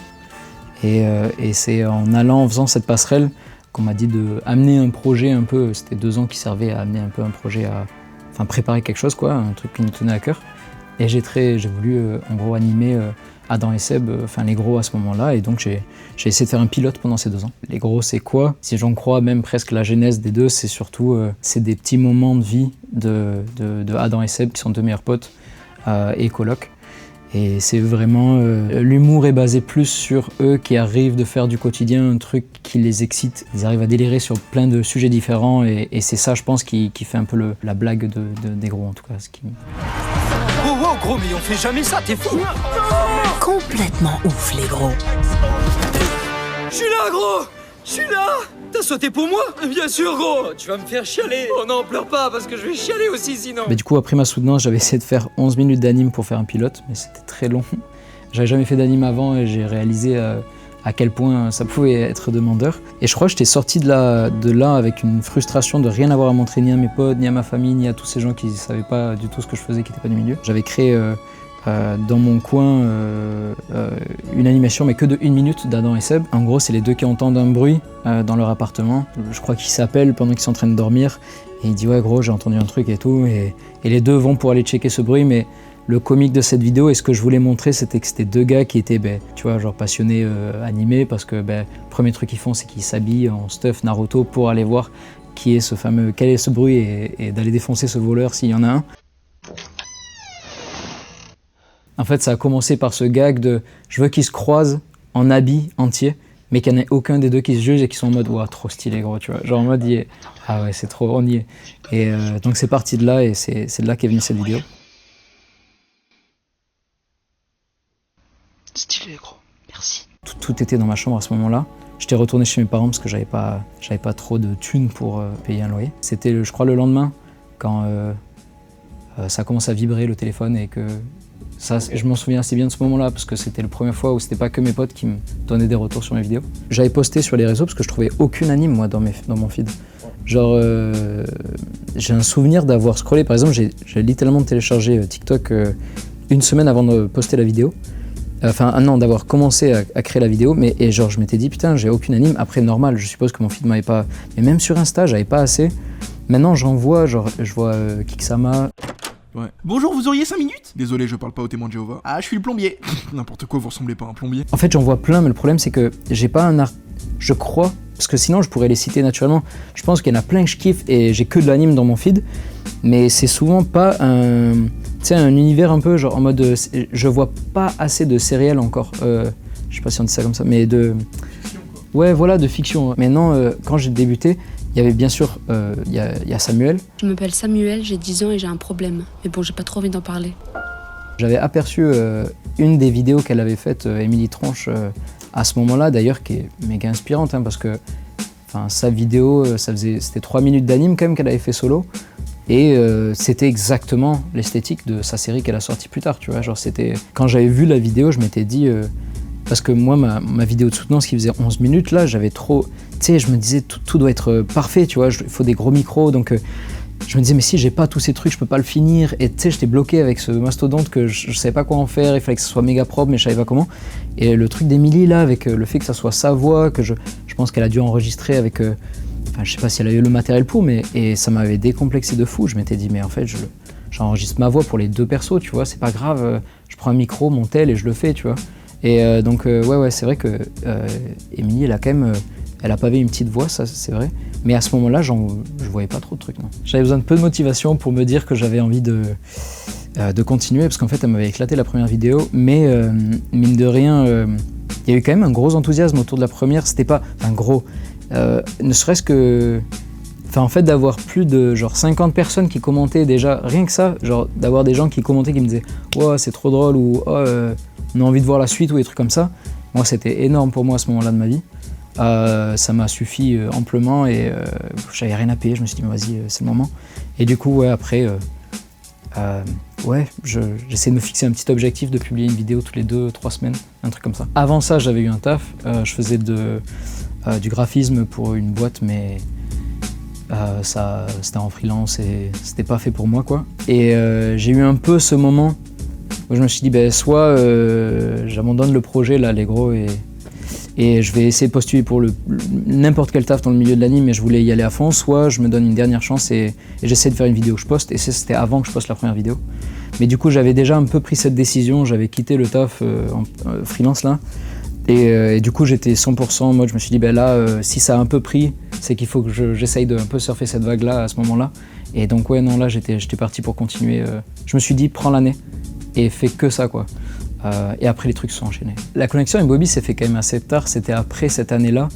Et c'est en faisant cette passerelle qu'on m'a dit d'amener un projet un peu, c'était 2 ans qui servaient à amener un peu un projet à préparer quelque chose quoi, un truc qui nous tenait à cœur. Et j'ai voulu en gros animer Adam et Seb, les gros à ce moment-là, et donc j'ai essayé de faire un pilote pendant ces 2 ans. Les gros, c'est quoi? Si j'en crois même presque la genèse des deux, c'est surtout c'est des petits moments de vie de Adam et Seb, qui sont 2 meilleurs potes et colocs. Et c'est vraiment... l'humour est basé plus sur eux qui arrivent de faire du quotidien un truc qui les excite. Ils arrivent à délirer sur plein de sujets différents, et c'est ça, je pense, qui fait un peu la blague des gros, en tout cas. Oh gros, mais on fait jamais ça, t'es fou! Complètement ouf, les gros. Je suis là, gros! Je suis là! T'as sauté pour moi? Bien sûr, gros! Tu vas me faire chialer! Oh non, pleure pas, parce que je vais chialer aussi sinon! Mais du coup, après ma soutenance, j'avais essayé de faire 11 minutes d'anime pour faire un pilote, mais c'était très long. J'avais jamais fait d'anime avant, et j'ai réalisé à quel point ça pouvait être demandeur. Et je crois que j'étais sorti de là avec une frustration de rien avoir à montrer ni à mes potes, ni à ma famille, ni à tous ces gens qui savaient pas du tout ce que je faisais, qui n'étaient pas du milieu. J'avais créé dans mon coin une animation, mais que de 1 minute, d'Adam et Seb. En gros, c'est les deux qui entendent un bruit dans leur appartement. Je crois qu'ils s'appellent pendant qu'ils sont en train de dormir, et il dit « Ouais gros, j'ai entendu un truc et tout », et les deux vont pour aller checker ce bruit, mais le comique de cette vidéo, et ce que je voulais montrer, c'était que c'était 2 gars qui étaient, tu vois, genre passionnés animés, parce que le premier truc qu'ils font, c'est qu'ils s'habillent en stuff Naruto pour aller voir quel est ce bruit, et d'aller défoncer ce voleur s'il y en a un. En fait, ça a commencé par ce gag de « je veux qu'ils se croisent en habit entier », mais qu'il n'y en ait aucun des deux qui se juge et qui sont en mode « ouah, trop stylé gros », tu vois. Genre en mode « ah ouais, c'est trop, on y est ». Et donc c'est parti de là, et c'est de là qu'est venue cette vidéo. Stylé gros, merci. Tout était dans ma chambre à ce moment-là. J'étais retourné chez mes parents parce que j'avais pas trop de thunes pour payer un loyer. C'était, je crois, le lendemain, quand ça a commencé à vibrer le téléphone, et que ça, je m'en souviens assez bien de ce moment-là, parce que c'était la première fois où c'était pas que mes potes qui me donnaient des retours sur mes vidéos. J'avais posté sur les réseaux parce que je trouvais aucune anime, moi, dans mon feed. Genre, j'ai un souvenir d'avoir scrollé, par exemple, j'ai littéralement téléchargé TikTok 1 semaine avant de poster la vidéo. Enfin, un an d'avoir commencé à créer la vidéo, et genre je m'étais dit putain, j'ai aucune anime. Après, normal, je suppose que mon feed m'avait pas. Mais même sur Insta, j'avais pas assez. Maintenant, j'en vois, genre, je vois Kiksama. Ouais. Bonjour, vous auriez 5 minutes? Désolé, je parle pas au témoin de Jéhovah. Ah, je suis le plombier. N'importe quoi, vous ressemblez pas à un plombier. En fait, j'en vois plein, mais le problème, c'est que j'ai pas un art. Je crois, parce que sinon, je pourrais les citer naturellement. Je pense qu'il y en a plein que je kiffe, et j'ai que de l'anime dans mon feed. Mais c'est souvent pas un univers un peu genre en mode je vois pas assez de sériels encore, je sais pas si on dit ça comme ça, mais de fiction, quoi. Ouais, voilà, de fiction. Maintenant, quand j'ai débuté, il y avait bien sûr il y a Samuel. Je m'appelle Samuel, j'ai 10 ans et j'ai un problème, mais bon, j'ai pas trop envie d'en parler. J'avais aperçu une des vidéos qu'elle avait faites, Émilie Tronche, à ce moment-là d'ailleurs, qui est méga inspirante, hein, parce que sa vidéo, c'était 3 minutes d'anime quand même qu'elle avait fait solo. Et c'était exactement l'esthétique de sa série qu'elle a sortie plus tard, tu vois. Genre quand j'avais vu la vidéo, je m'étais dit... parce que moi, ma vidéo de soutenance qui faisait 11 minutes, là, j'avais trop... Tu sais, je me disais, tout doit être parfait, tu vois. Il faut des gros micros, donc... je me disais, mais si j'ai pas tous ces trucs, je peux pas le finir. Et tu sais, j'étais bloqué avec ce mastodonte que je savais pas quoi en faire. Il fallait que ce soit méga propre, mais je savais pas comment. Et le truc d'Emilie, là, avec le fait que ça soit sa voix, que je pense qu'elle a dû enregistrer avec... je sais pas si elle a eu le matériel pour, et ça m'avait décomplexé de fou. Je m'étais dit, mais en fait, j'enregistre ma voix pour les 2 persos, tu vois, c'est pas grave. Je prends un micro, mon tel, et je le fais, tu vois. Et donc, ouais, c'est vrai que Émilie, elle a quand même... elle a pavé une petite voix, ça, c'est vrai. Mais à ce moment-là, je voyais pas trop de trucs, non. J'avais besoin de peu de motivation pour me dire que j'avais envie de continuer, parce qu'en fait, elle m'avait éclaté la première vidéo. Mais, mine de rien, il y a eu quand même un gros enthousiasme autour de la première. C'était pas... gros... ne serait-ce que... en fait, d'avoir plus de genre 50 personnes qui commentaient déjà, rien que ça, genre d'avoir des gens qui commentaient, qui me disaient « Oh, c'est trop drôle » ou « Oh, on a envie de voir la suite » ou des trucs comme ça. Moi, c'était énorme pour moi à ce moment-là de ma vie. Ça m'a suffi amplement, et j'avais rien à payer, je me suis dit « Vas-y, c'est le moment ». Et du coup, ouais, après, j'essaie de me fixer un petit objectif de publier une vidéo toutes les 2-3 semaines, un truc comme ça. Avant ça, j'avais eu un taf, je faisais du graphisme pour une boîte, mais c'était en freelance et c'était pas fait pour moi, quoi. Et j'ai eu un peu ce moment où je me suis dit, soit j'abandonne le projet, là, les gros, et je vais essayer de postuler pour n'importe quel taf dans le milieu de l'anime, mais je voulais y aller à fond, soit je me donne une dernière chance et j'essaie de faire une vidéo que je poste, et c'était avant que je poste la première vidéo. Mais du coup, j'avais déjà un peu pris cette décision, j'avais quitté le taf freelance là. Et du coup, j'étais 100% en mode, je me suis dit, ben là, si ça a un peu pris, c'est qu'il faut que j'essaye de un peu surfer cette vague-là à ce moment-là. Et donc, ouais, non, là, j'étais parti pour continuer. Je me suis dit, prends l'année et fais que ça, quoi. Et après, les trucs se sont enchaînés. La connexion avec Bobby s'est fait quand même assez tard, c'était après cette année-là.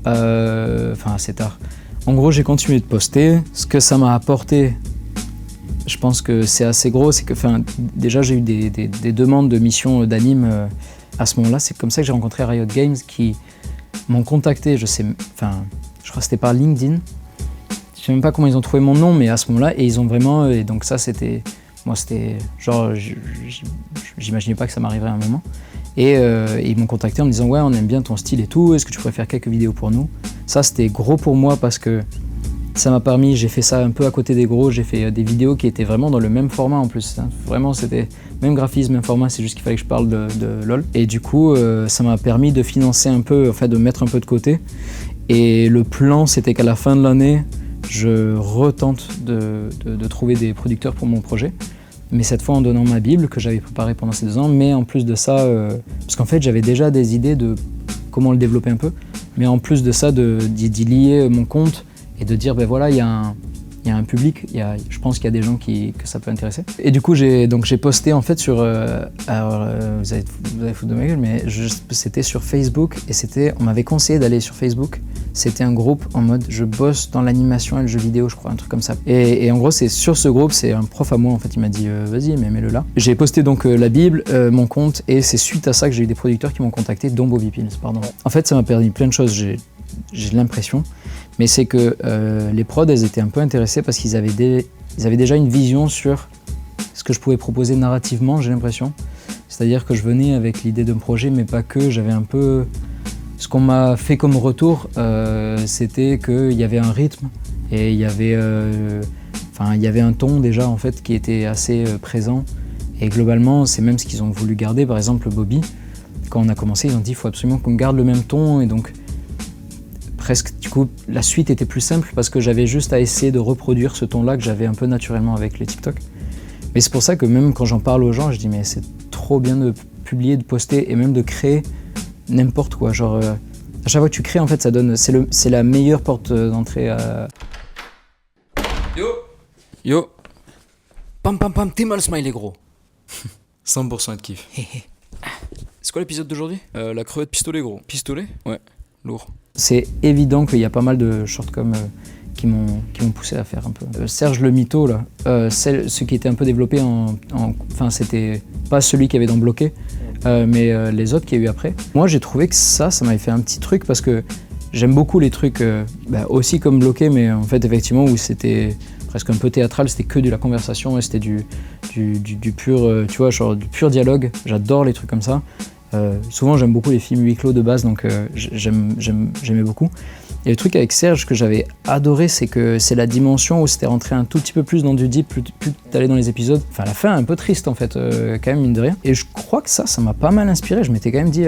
Enfin, assez tard. En gros, j'ai continué de poster. Ce que ça m'a apporté, je pense que c'est assez gros, c'est que déjà, j'ai eu des demandes de missions d'anime à ce moment-là. C'est comme ça que j'ai rencontré Riot Games qui m'ont contacté, je crois que c'était par LinkedIn. Je sais même pas comment ils ont trouvé mon nom, mais à ce moment-là, et ils ont vraiment... Et donc ça, moi, c'était genre... J'imaginais pas que ça m'arriverait à un moment. Et ils m'ont contacté en me disant « Ouais, on aime bien ton style et tout, est-ce que tu pourrais faire quelques vidéos pour nous ?» Ça, c'était gros pour moi parce que ça m'a permis, j'ai fait ça un peu à côté des gros, j'ai fait des vidéos qui étaient vraiment dans le même format en plus. Hein. Vraiment, c'était même graphisme, même format, c'est juste qu'il fallait que je parle de LOL. Et du coup, ça m'a permis de financer un peu, de mettre un peu de côté. Et le plan, c'était qu'à la fin de l'année, je retente de trouver des producteurs pour mon projet. Mais cette fois en donnant ma Bible que j'avais préparée pendant ces 2 ans, mais en plus de ça, parce qu'en fait j'avais déjà des idées de comment le développer un peu, mais en plus de ça d'y lier mon compte et de dire ben voilà, il y a un public, je pense qu'il y a des gens que ça peut intéresser. Et du coup j'ai posté en fait sur, alors vous allez foutre de ma gueule, mais c'était sur Facebook et on m'avait conseillé d'aller sur Facebook. C'était un groupe en mode je bosse dans l'animation et le jeu vidéo, je crois, un truc comme ça. Et en gros, c'est sur ce groupe, c'est un prof à moi en fait, il m'a dit vas-y, mais mets-le là. J'ai posté donc la Bible, mon compte, et c'est suite à ça que j'ai eu des producteurs qui m'ont contacté, dont Bobby Pills, pardon. En fait, ça m'a permis plein de choses, j'ai l'impression, mais c'est que les prods, elles étaient un peu intéressées parce qu'ils avaient déjà une vision sur ce que je pouvais proposer narrativement, j'ai l'impression. C'est-à-dire que je venais avec l'idée d'un projet, mais pas que, j'avais un peu... Ce qu'on m'a fait comme retour, c'était qu'il y avait un rythme et il y avait un ton déjà en fait qui était assez présent. Et globalement, c'est même ce qu'ils ont voulu garder. Par exemple, Bobby, quand on a commencé, ils ont dit qu'il faut absolument qu'on garde le même ton. Et donc, presque, du coup, la suite était plus simple parce que j'avais juste à essayer de reproduire ce ton-là que j'avais un peu naturellement avec les TikTok. Mais c'est pour ça que même quand j'en parle aux gens, je dis mais c'est trop bien de publier, de poster et même de créer n'importe quoi, genre à chaque fois que tu crées en fait ça donne, c'est la meilleure porte d'entrée à... Yo Pam pam pam, t'es mal smiley gros. 100% de kiff. C'est quoi l'épisode d'aujourd'hui? La crevette pistolet gros. Pistolet? Ouais, lourd. C'est évident qu'il y a pas mal de shortcoms qui m'ont poussé à faire un peu. Serge le mytho là, ce qui était un peu développé enfin c'était pas celui qui avait dans Bloqué, mais les autres qu'il y a eu après. Moi j'ai trouvé que ça m'avait fait un petit truc parce que j'aime beaucoup les trucs aussi comme Bloqué, mais en fait effectivement où c'était presque un peu théâtral, c'était que de la conversation et c'était du pur, tu vois, genre du pur dialogue. J'adore les trucs comme ça. Souvent j'aime beaucoup les films huis clos de base, donc j'aimais beaucoup. Et le truc avec Serge que j'avais adoré, c'est que c'est la dimension où c'était rentré un tout petit peu plus dans du deep, plus d'aller dans les épisodes. Enfin, la fin un peu triste en fait, quand même, mine de rien. Et je crois que ça m'a pas mal inspiré. Je m'étais quand même dit,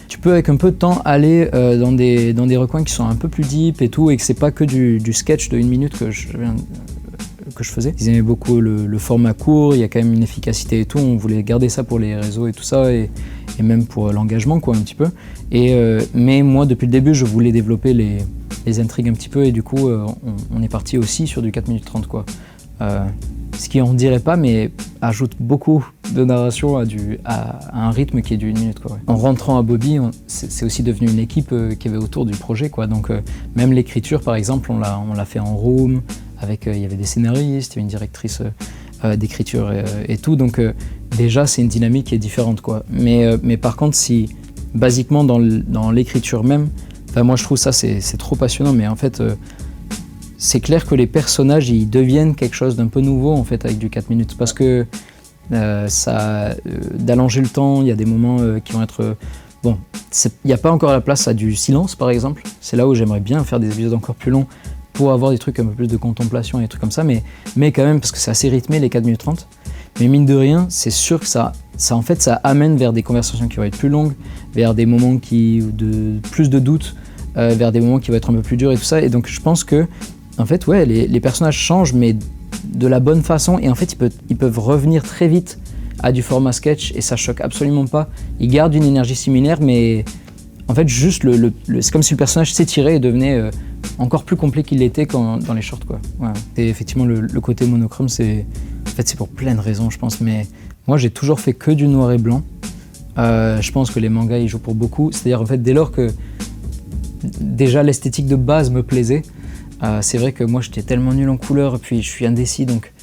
tu peux avec un peu de temps aller dans des recoins qui sont un peu plus deep et tout, et que c'est pas que du sketch de 1 minute que je faisais. Ils aimaient beaucoup le format court, il y a quand même une efficacité et tout. On voulait garder ça pour les réseaux et tout ça, et même pour l'engagement quoi, un petit peu. Mais moi depuis le début je voulais développer les intrigues un petit peu, et du coup on est parti aussi sur du 4 minutes 30 quoi. Ce qui on dirait pas, mais ajoute beaucoup de narration à un rythme qui est d'1 minute quoi. Ouais. En rentrant à Bobby, c'est aussi devenu une équipe qui avait autour du projet quoi. Donc même l'écriture par exemple on l'a fait en room avec il y avait des scénaristes, il y avait une directrice d'écriture et tout, donc déjà c'est une dynamique qui est différente quoi. Mais par contre si basiquement dans l'écriture même, moi je trouve ça c'est trop passionnant, mais en fait c'est clair que les personnages ils deviennent quelque chose d'un peu nouveau en fait avec du 4 minutes, parce que d'allonger le temps, il y a des moments qui vont être bon, il n'y a pas encore la place à du silence par exemple, c'est là où j'aimerais bien faire des épisodes encore plus longs pour avoir des trucs un peu plus de contemplation et des trucs comme ça, mais quand même parce que c'est assez rythmé les 4 minutes 30, mais mine de rien c'est sûr que ça en fait ça amène vers des conversations qui vont être plus longues, vers des moments plus de doutes, vers des moments qui vont être un peu plus durs et tout ça, et donc je pense que en fait ouais les personnages changent, mais de la bonne façon et en fait ils peuvent revenir très vite à du format sketch et ça choque absolument pas. Ils gardent une énergie similaire mais en fait juste c'est comme si le personnage s'étirait et devenait encore plus complet qu'il l'était dans les shorts quoi. Ouais. Et effectivement le côté monochrome c'est pour plein de raisons je pense mais moi j'ai toujours fait que du noir et blanc. Je pense que les mangas ils jouent pour beaucoup. C'est-à-dire en fait dès lors que déjà l'esthétique de base me plaisait, c'est vrai que moi j'étais tellement nul en couleur et puis je suis indécis donc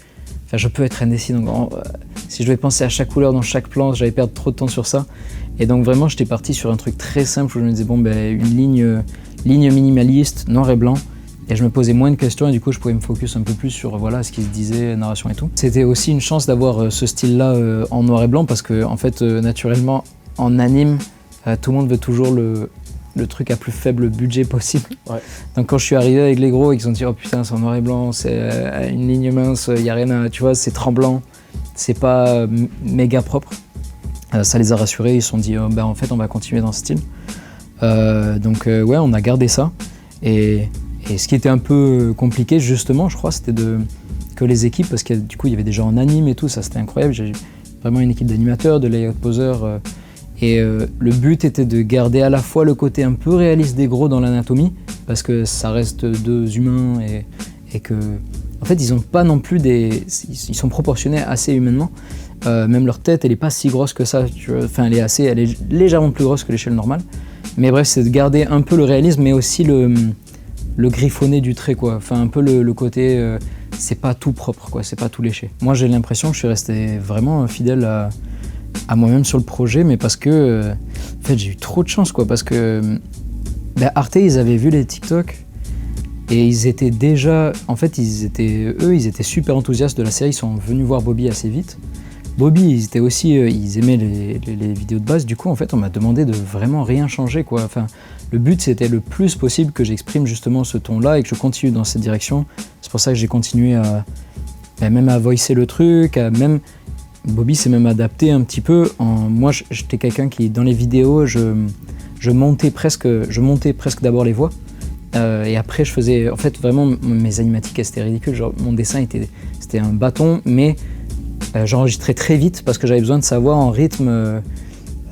je peux être indécis donc si je devais penser à chaque couleur dans chaque plan j'allais perdre trop de temps sur ça et donc vraiment j'étais parti sur un truc très simple où je me disais une ligne minimaliste noir et blanc et je me posais moins de questions et du coup je pouvais me focus un peu plus sur ce qui se disait, narration et tout. C'était aussi une chance d'avoir ce style-là en noir et blanc parce que en fait naturellement en anime tout le monde veut toujours le truc à plus faible budget possible. Ouais. Donc quand je suis arrivé avec les gros et qu'ils ont dit oh putain c'est en noir et blanc, c'est une ligne mince, y a rien à, tu vois, c'est tremblant, c'est pas méga propre. Ça les a rassurés, ils se sont dit en fait on va continuer dans ce style. Donc on a gardé ça et ce qui était un peu compliqué justement je crois c'était que les équipes parce que du coup il y avait des gens en anime et tout, ça c'était incroyable, j'ai vraiment une équipe d'animateurs, de layout poseurs et le but était de garder à la fois le côté un peu réaliste des gros dans l'anatomie parce que ça reste deux humains et que en fait ils ont pas non plus ils sont proportionnés assez humainement. Même leur tête elle est pas si grosse que ça, tu vois. Enfin elle est légèrement plus grosse que l'échelle normale. Mais bref c'est de garder un peu le réalisme mais aussi le griffonné du trait quoi. Enfin un peu le côté c'est pas tout propre quoi, c'est pas tout léché. Moi j'ai l'impression que je suis resté vraiment fidèle à moi-même sur le projet mais parce que en fait j'ai eu trop de chance quoi parce que Arte ils avaient vu les TikTok et ils étaient déjà en fait ils étaient super enthousiastes de la série, ils sont venus voir Bobby assez vite. Bobby ils étaient aussi ils aimaient les vidéos de base, du coup en fait on m'a demandé de vraiment rien changer quoi. Enfin le but c'était le plus possible que j'exprime justement ce ton là et que je continue dans cette direction. C'est pour ça que j'ai continué même à voicer le truc, Bobby s'est même adapté un petit peu. Moi j'étais quelqu'un qui dans les vidéos je montais presque d'abord les voix et après je faisais en fait vraiment mes animatiques c'était ridicule, genre mon dessin c'était un bâton mais j'enregistrais très vite parce que j'avais besoin de savoir en rythme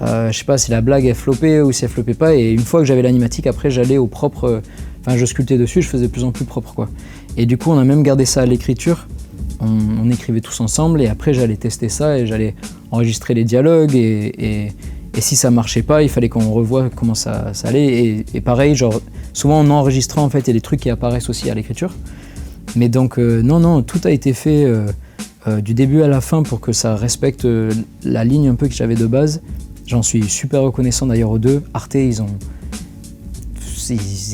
je sais pas si la blague elle floppait ou si elle floppait pas et une fois que j'avais l'animatique après j'allais au propre je sculptais dessus, je faisais de plus en plus propre quoi. Et du coup on a même gardé ça à l'écriture, on écrivait tous ensemble et après j'allais tester ça et j'allais enregistrer les dialogues et si ça marchait pas il fallait qu'on revoie comment ça allait et pareil genre souvent en enregistrant en fait il y a des trucs qui apparaissent aussi à l'écriture mais donc non tout a été fait du début à la fin pour que ça respecte la ligne un peu que j'avais de base. J'en suis super reconnaissant d'ailleurs aux deux. Arte ils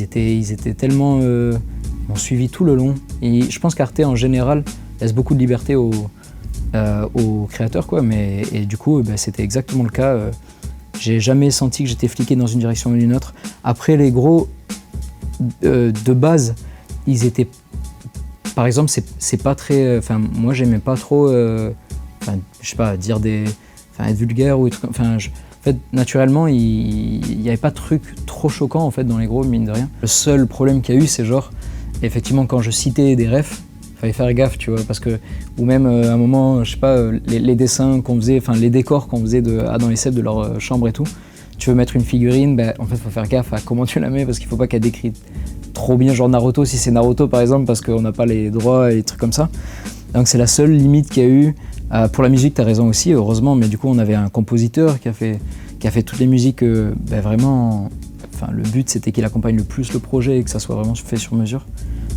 étaient tellement m'ont suivi tout le long et je pense qu'Arte en général laisse beaucoup de liberté aux créateurs quoi et du coup c'était exactement le cas. J'ai jamais senti que j'étais fliqué dans une direction ou une autre. Après les gros de base ils étaient par exemple c'est pas très moi j'aimais pas trop je sais pas dire être vulgaire ou être, en fait naturellement il y avait pas de truc trop choquant en fait dans les gros mine de rien. Le seul problème qu'il y a eu c'est genre effectivement quand je citais des refs fallait faire gaffe tu vois parce que ou même à un moment je sais pas les dessins qu'on faisait les décors qu'on faisait dans les sets de leur chambre et tout, tu veux mettre une figurine en fait faut faire gaffe à comment tu la mets parce qu'il faut pas qu'elle décrit trop bien genre Naruto si c'est Naruto par exemple parce qu'on n'a pas les droits et les trucs comme ça. Donc c'est la seule limite qu'il y a eu. Pour la musique t'as raison aussi heureusement mais du coup on avait un compositeur qui a fait toutes les musiques vraiment le but c'était qu'il accompagne le plus le projet et que ça soit vraiment fait sur mesure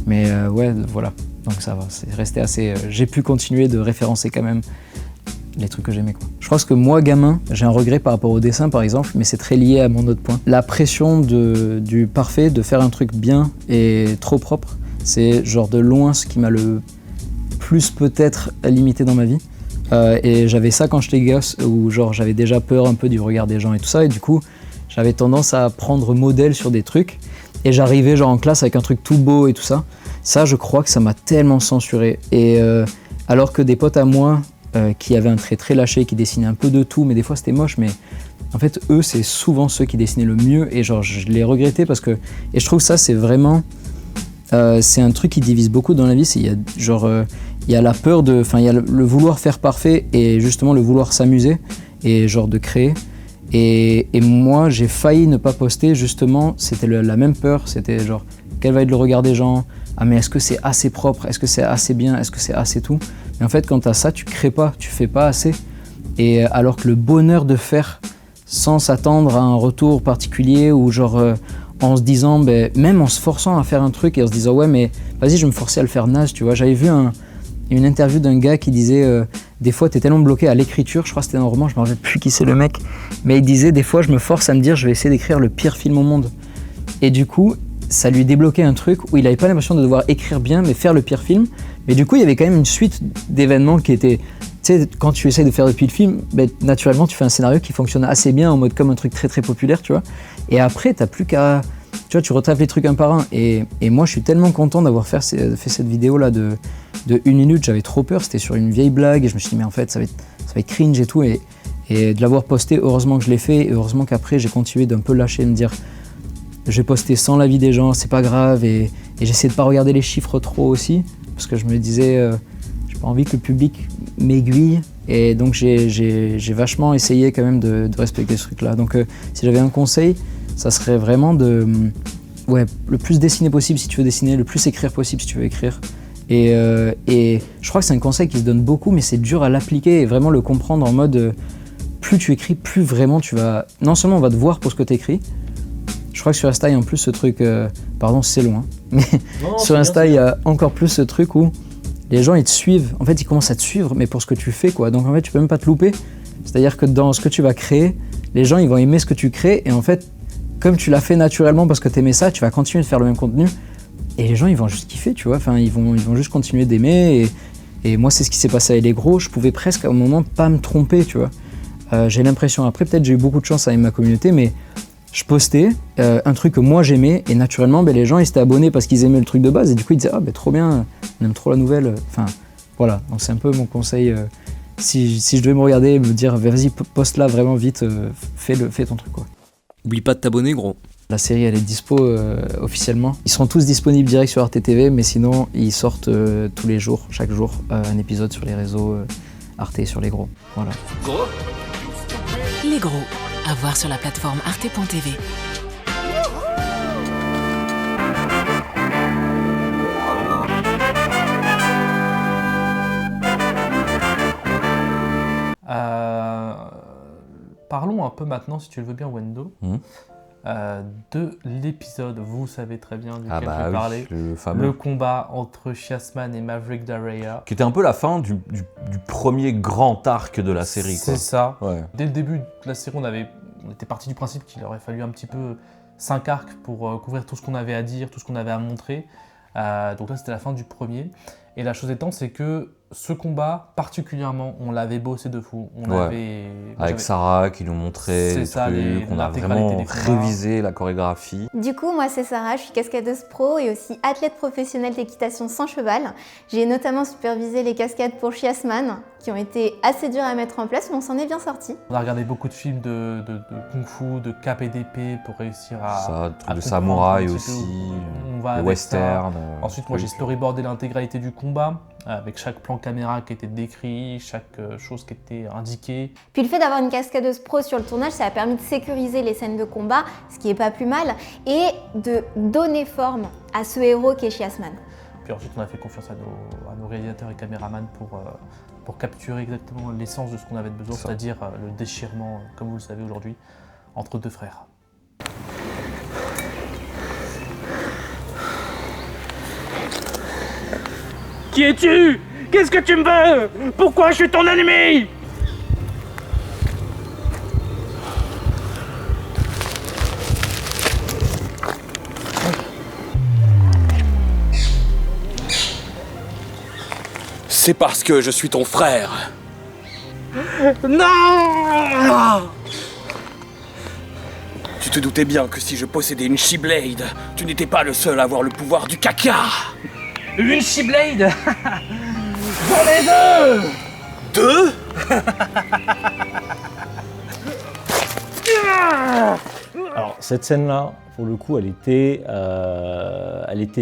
mais voilà donc ça va c'est resté assez j'ai pu continuer de référencer quand même les trucs que j'aimais quoi. Je pense que moi gamin j'ai un regret par rapport au dessin par exemple mais c'est très lié à mon autre point, la pression du parfait, de faire un truc bien et trop propre, c'est genre de loin ce qui m'a le plus peut-être limité dans ma vie. Et j'avais ça quand j'étais gosse où genre j'avais déjà peur un peu du regard des gens et tout ça et du coup j'avais tendance à prendre modèle sur des trucs et j'arrivais genre en classe avec un truc tout beau et tout ça. Ça je crois que ça m'a tellement censuré et alors que des potes à moi qui avaient un trait très lâché, qui dessinaient un peu de tout mais des fois c'était moche mais en fait eux c'est souvent ceux qui dessinaient le mieux et genre je les regrettais parce que et je trouve que ça c'est vraiment c'est un truc qui divise beaucoup dans la vie, il il y a la peur de, enfin il y a le vouloir faire parfait et justement le vouloir s'amuser et genre de créer. Et moi j'ai failli ne pas poster justement, c'était la même peur, c'était genre quel va être le regard des gens, ah mais est-ce que c'est assez propre, est-ce que c'est assez bien, est-ce que c'est assez tout. Mais en fait quand t'as ça tu crées pas, tu fais pas assez. Et alors que le bonheur de faire sans s'attendre à un retour particulier ou genre en se disant, même en se forçant à faire un truc et en se disant ouais mais vas-y je vais me forcer à le faire naze, tu vois. J'avais vu une interview d'un gars qui disait des fois t'es tellement bloqué à l'écriture, je crois que c'était un roman, je me rappelle plus qui c'est le mec, mais il disait des fois je me force à me dire je vais essayer d'écrire le pire film au monde. Et du coup ça lui débloquait un truc où il avait pas l'impression de devoir écrire bien mais faire le pire film. Mais du coup il y avait quand même une suite d'événements qui étaient, tu sais, quand tu essayes de faire le pire film, naturellement tu fais un scénario qui fonctionne assez bien en mode comme un truc très très populaire, tu vois. Et après t'as plus qu'à, tu vois, tu retraites les trucs un par un. Et moi je suis tellement content d'avoir fait cette vidéo là de 1 minute, j'avais trop peur, c'était sur une vieille blague et je me suis dit mais en fait ça va être cringe et tout. Et de l'avoir posté, heureusement que je l'ai fait et heureusement qu'après j'ai continué d'un peu lâcher et me dire je vais poster sans l'avis des gens, c'est pas grave. Et j'essaie de pas regarder les chiffres trop aussi parce que je me disais j'ai pas envie que le public m'aiguille. Et donc j'ai vachement essayé quand même de respecter ce truc là. Donc si j'avais un conseil, ça serait vraiment de le plus dessiner possible si tu veux dessiner, le plus écrire possible si tu veux écrire. Et je crois que c'est un conseil qui se donne beaucoup mais c'est dur à l'appliquer et vraiment le comprendre en mode plus tu écris, plus vraiment tu vas, non seulement on va te voir pour ce que tu écris. Je crois que sur Insta il y a en plus ce truc, pardon c'est loin, mais sur Insta il y a encore plus ce truc où les gens ils te suivent, en fait ils commencent à te suivre mais pour ce que tu fais quoi, donc en fait tu peux même pas te louper. C'est-à-dire que dans ce que tu vas créer, les gens ils vont aimer ce que tu crées et en fait comme tu l'as fait naturellement parce que t'aimais ça, tu vas continuer de faire le même contenu et les gens ils vont juste kiffer, tu vois, enfin ils vont juste continuer d'aimer et moi c'est ce qui s'est passé avec les gros, je pouvais presque à un moment pas me tromper, tu vois. J'ai l'impression, après peut-être j'ai eu beaucoup de chance avec ma communauté mais je postais un truc que moi j'aimais et naturellement les gens ils s'étaient abonnés parce qu'ils aimaient le truc de base et du coup ils disaient ah trop bien, on aime trop la nouvelle, enfin voilà, donc c'est un peu mon conseil. Si je devais me regarder et me dire vas-y poste là vraiment vite, fais ton truc quoi. Oublie pas de t'abonner gros. La série elle est dispo officiellement. Ils seront tous disponibles direct sur Arte TV mais sinon ils sortent tous les jours, chaque jour un épisode sur les réseaux Arte et sur les gros. Voilà. Gros. Les gros, à voir sur la plateforme arte.tv. Parlons un peu maintenant, si tu le veux bien, Wendo, de l'épisode, vous savez très bien duquel je vais parler, le combat entre Chessman et Maverick Daraya. Qui était un peu la fin du premier grand arc de la série. C'est ça. Ouais. Dès le début de la série, on était parti du principe qu'il aurait fallu un petit peu 5 arcs pour couvrir tout ce qu'on avait à dire, tout ce qu'on avait à montrer. Donc là, c'était la fin du premier. Et la chose étant, c'est que ce combat, particulièrement, on l'avait bossé de fou. Avec Sarah qui nous montrait les trucs, on a vraiment révisé la chorégraphie. Du coup, moi c'est Sarah, je suis cascadeuse pro et aussi athlète professionnelle d'équitation sans cheval. J'ai notamment supervisé les cascades pour Chessman, qui ont été assez dures à mettre en place, mais on s'en est bien sorti. On a regardé beaucoup de films de kung-fu, de cap et d'épée pour réussir à de samouraï aussi, de western. Ensuite, moi j'ai storyboardé l'intégralité du combat, avec chaque plan caméra qui était décrit, chaque chose qui était indiquée. Puis le fait d'avoir une cascadeuse pro sur le tournage, ça a permis de sécuriser les scènes de combat, ce qui est pas plus mal, et de donner forme à ce héros qui est Chessman. Puis ensuite, on a fait confiance à nos réalisateurs et caméramans pour capturer exactement l'essence de ce qu'on avait besoin, c'est-à-dire le déchirement, comme vous le savez aujourd'hui, entre deux frères. Qui es-tu? Qu'est-ce que tu me veux? Pourquoi je suis ton ennemi? C'est parce que je suis ton frère. Non! Tu te doutais bien que si je possédais une She-Blade, tu n'étais pas le seul à avoir le pouvoir du caca. Une She-Blade? J'en ai deux! Deux? Alors cette scène-là, pour le coup, elle était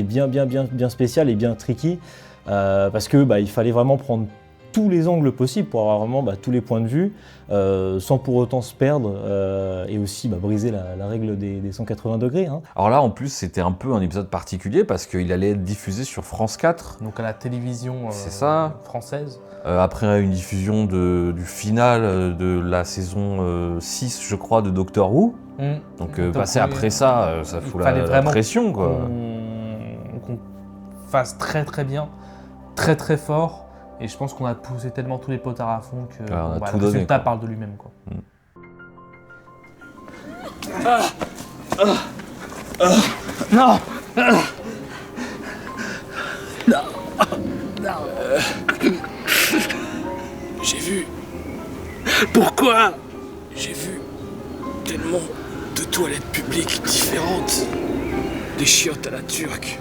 bien spéciale et bien tricky parce que il fallait vraiment prendre tous les angles possibles pour avoir vraiment tous les points de vue, sans pour autant se perdre et aussi briser la règle des 180 degrés. Hein. Alors là, en plus, c'était un peu un épisode particulier parce qu'il allait être diffusé sur France 4. Donc à la télévision française. Après une diffusion du final de la saison 6, je crois, de Doctor Who. Donc passer après ça, ça fout la pression, quoi. Qu'on fasse très très bien, très très fort. Et je pense qu'on a poussé tellement tous les potards à fond que le résultat parle de lui-même, quoi. Non. J'ai vu. Pourquoi? J'ai vu tellement de toilettes publiques différentes. Des chiottes à la turque,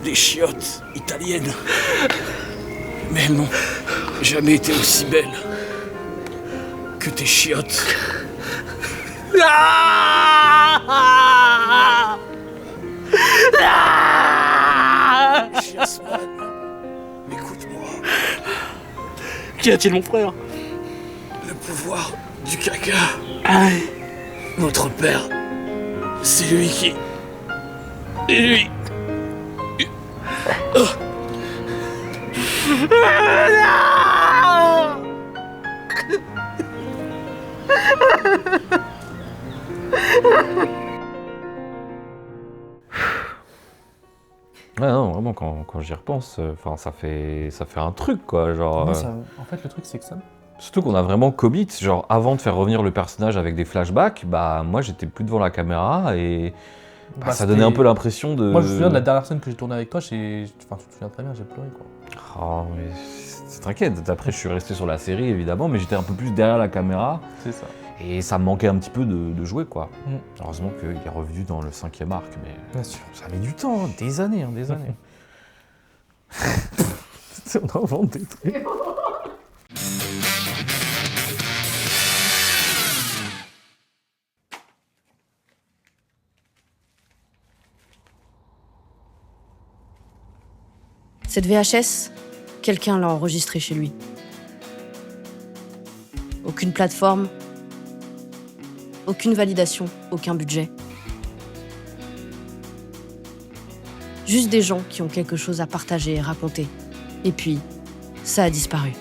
des chiottes italiennes. Mais elles n'ont jamais été aussi belles que tes chiottes. Jasmine, écoute-moi. Qu'y a-t-il, mon frère? Le pouvoir du caca. Notre père, c'est lui qui... Et lui... Ouais, non, vraiment, quand j'y repense, ça fait un truc, quoi, genre... En fait, le truc, c'est que ça... Surtout qu'on a vraiment commit, genre, avant de faire revenir le personnage avec des flashbacks, moi, j'étais plus devant la caméra et... ça donnait un peu l'impression de... Moi, je me souviens de la dernière scène que j'ai tournée avec toi, tu te souviens très bien, j'ai pleuré, quoi. Oh, mais... T'inquiète, après, je suis resté sur la série, évidemment, mais j'étais un peu plus derrière la caméra. C'est ça. Et ça me manquait un petit peu de jouer, quoi. Heureusement qu'il est revenu dans le 5e arc, mais bien sûr. Ça met du temps, des années, des années. On invente des trucs. Cette VHS, quelqu'un l'a enregistrée chez lui. Aucune plateforme, aucune validation, aucun budget. Juste des gens qui ont quelque chose à partager et raconter. Et puis, ça a disparu.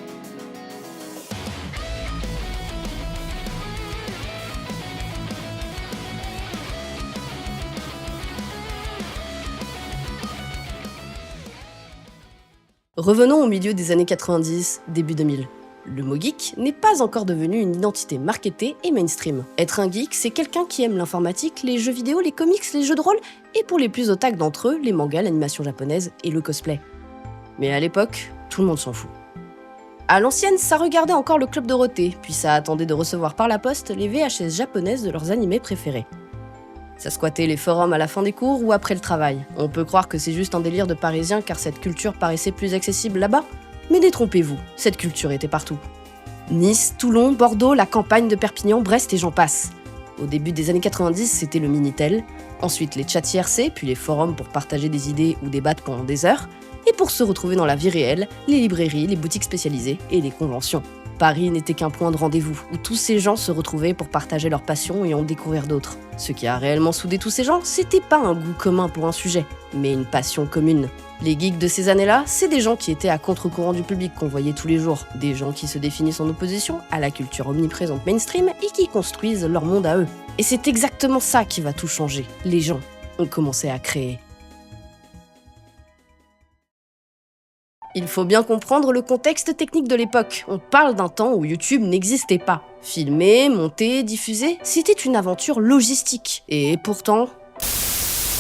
Revenons au milieu des années 90, début 2000. Le mot geek n'est pas encore devenu une identité marketée et mainstream. Être un geek, c'est quelqu'un qui aime l'informatique, les jeux vidéo, les comics, les jeux de rôle, et pour les plus otaku d'entre eux, les mangas, l'animation japonaise et le cosplay. Mais à l'époque, tout le monde s'en fout. À l'ancienne, ça regardait encore le Club Dorothée, puis ça attendait de recevoir par la poste les VHS japonaises de leurs animés préférés. Ça squattait les forums à la fin des cours ou après le travail. On peut croire que c'est juste un délire de Parisiens car cette culture paraissait plus accessible là-bas. Mais détrompez-vous, cette culture était partout. Nice, Toulon, Bordeaux, la campagne de Perpignan, Brest et j'en passe. Au début des années 90, c'était le Minitel, ensuite les chats IRC, puis les forums pour partager des idées ou débattre pendant des heures, et pour se retrouver dans la vie réelle, les librairies, les boutiques spécialisées et les conventions. Paris n'était qu'un point de rendez-vous, où tous ces gens se retrouvaient pour partager leurs passions et en découvrir d'autres. Ce qui a réellement soudé tous ces gens, c'était pas un goût commun pour un sujet, mais une passion commune. Les geeks de ces années-là, c'est des gens qui étaient à contre-courant du public qu'on voyait tous les jours. Des gens qui se définissent en opposition à la culture omniprésente mainstream et qui construisent leur monde à eux. Et c'est exactement ça qui va tout changer. Les gens ont commencé à créer. Il faut bien comprendre le contexte technique de l'époque. On parle d'un temps où YouTube n'existait pas. Filmer, monter, diffuser, c'était une aventure logistique. Et pourtant...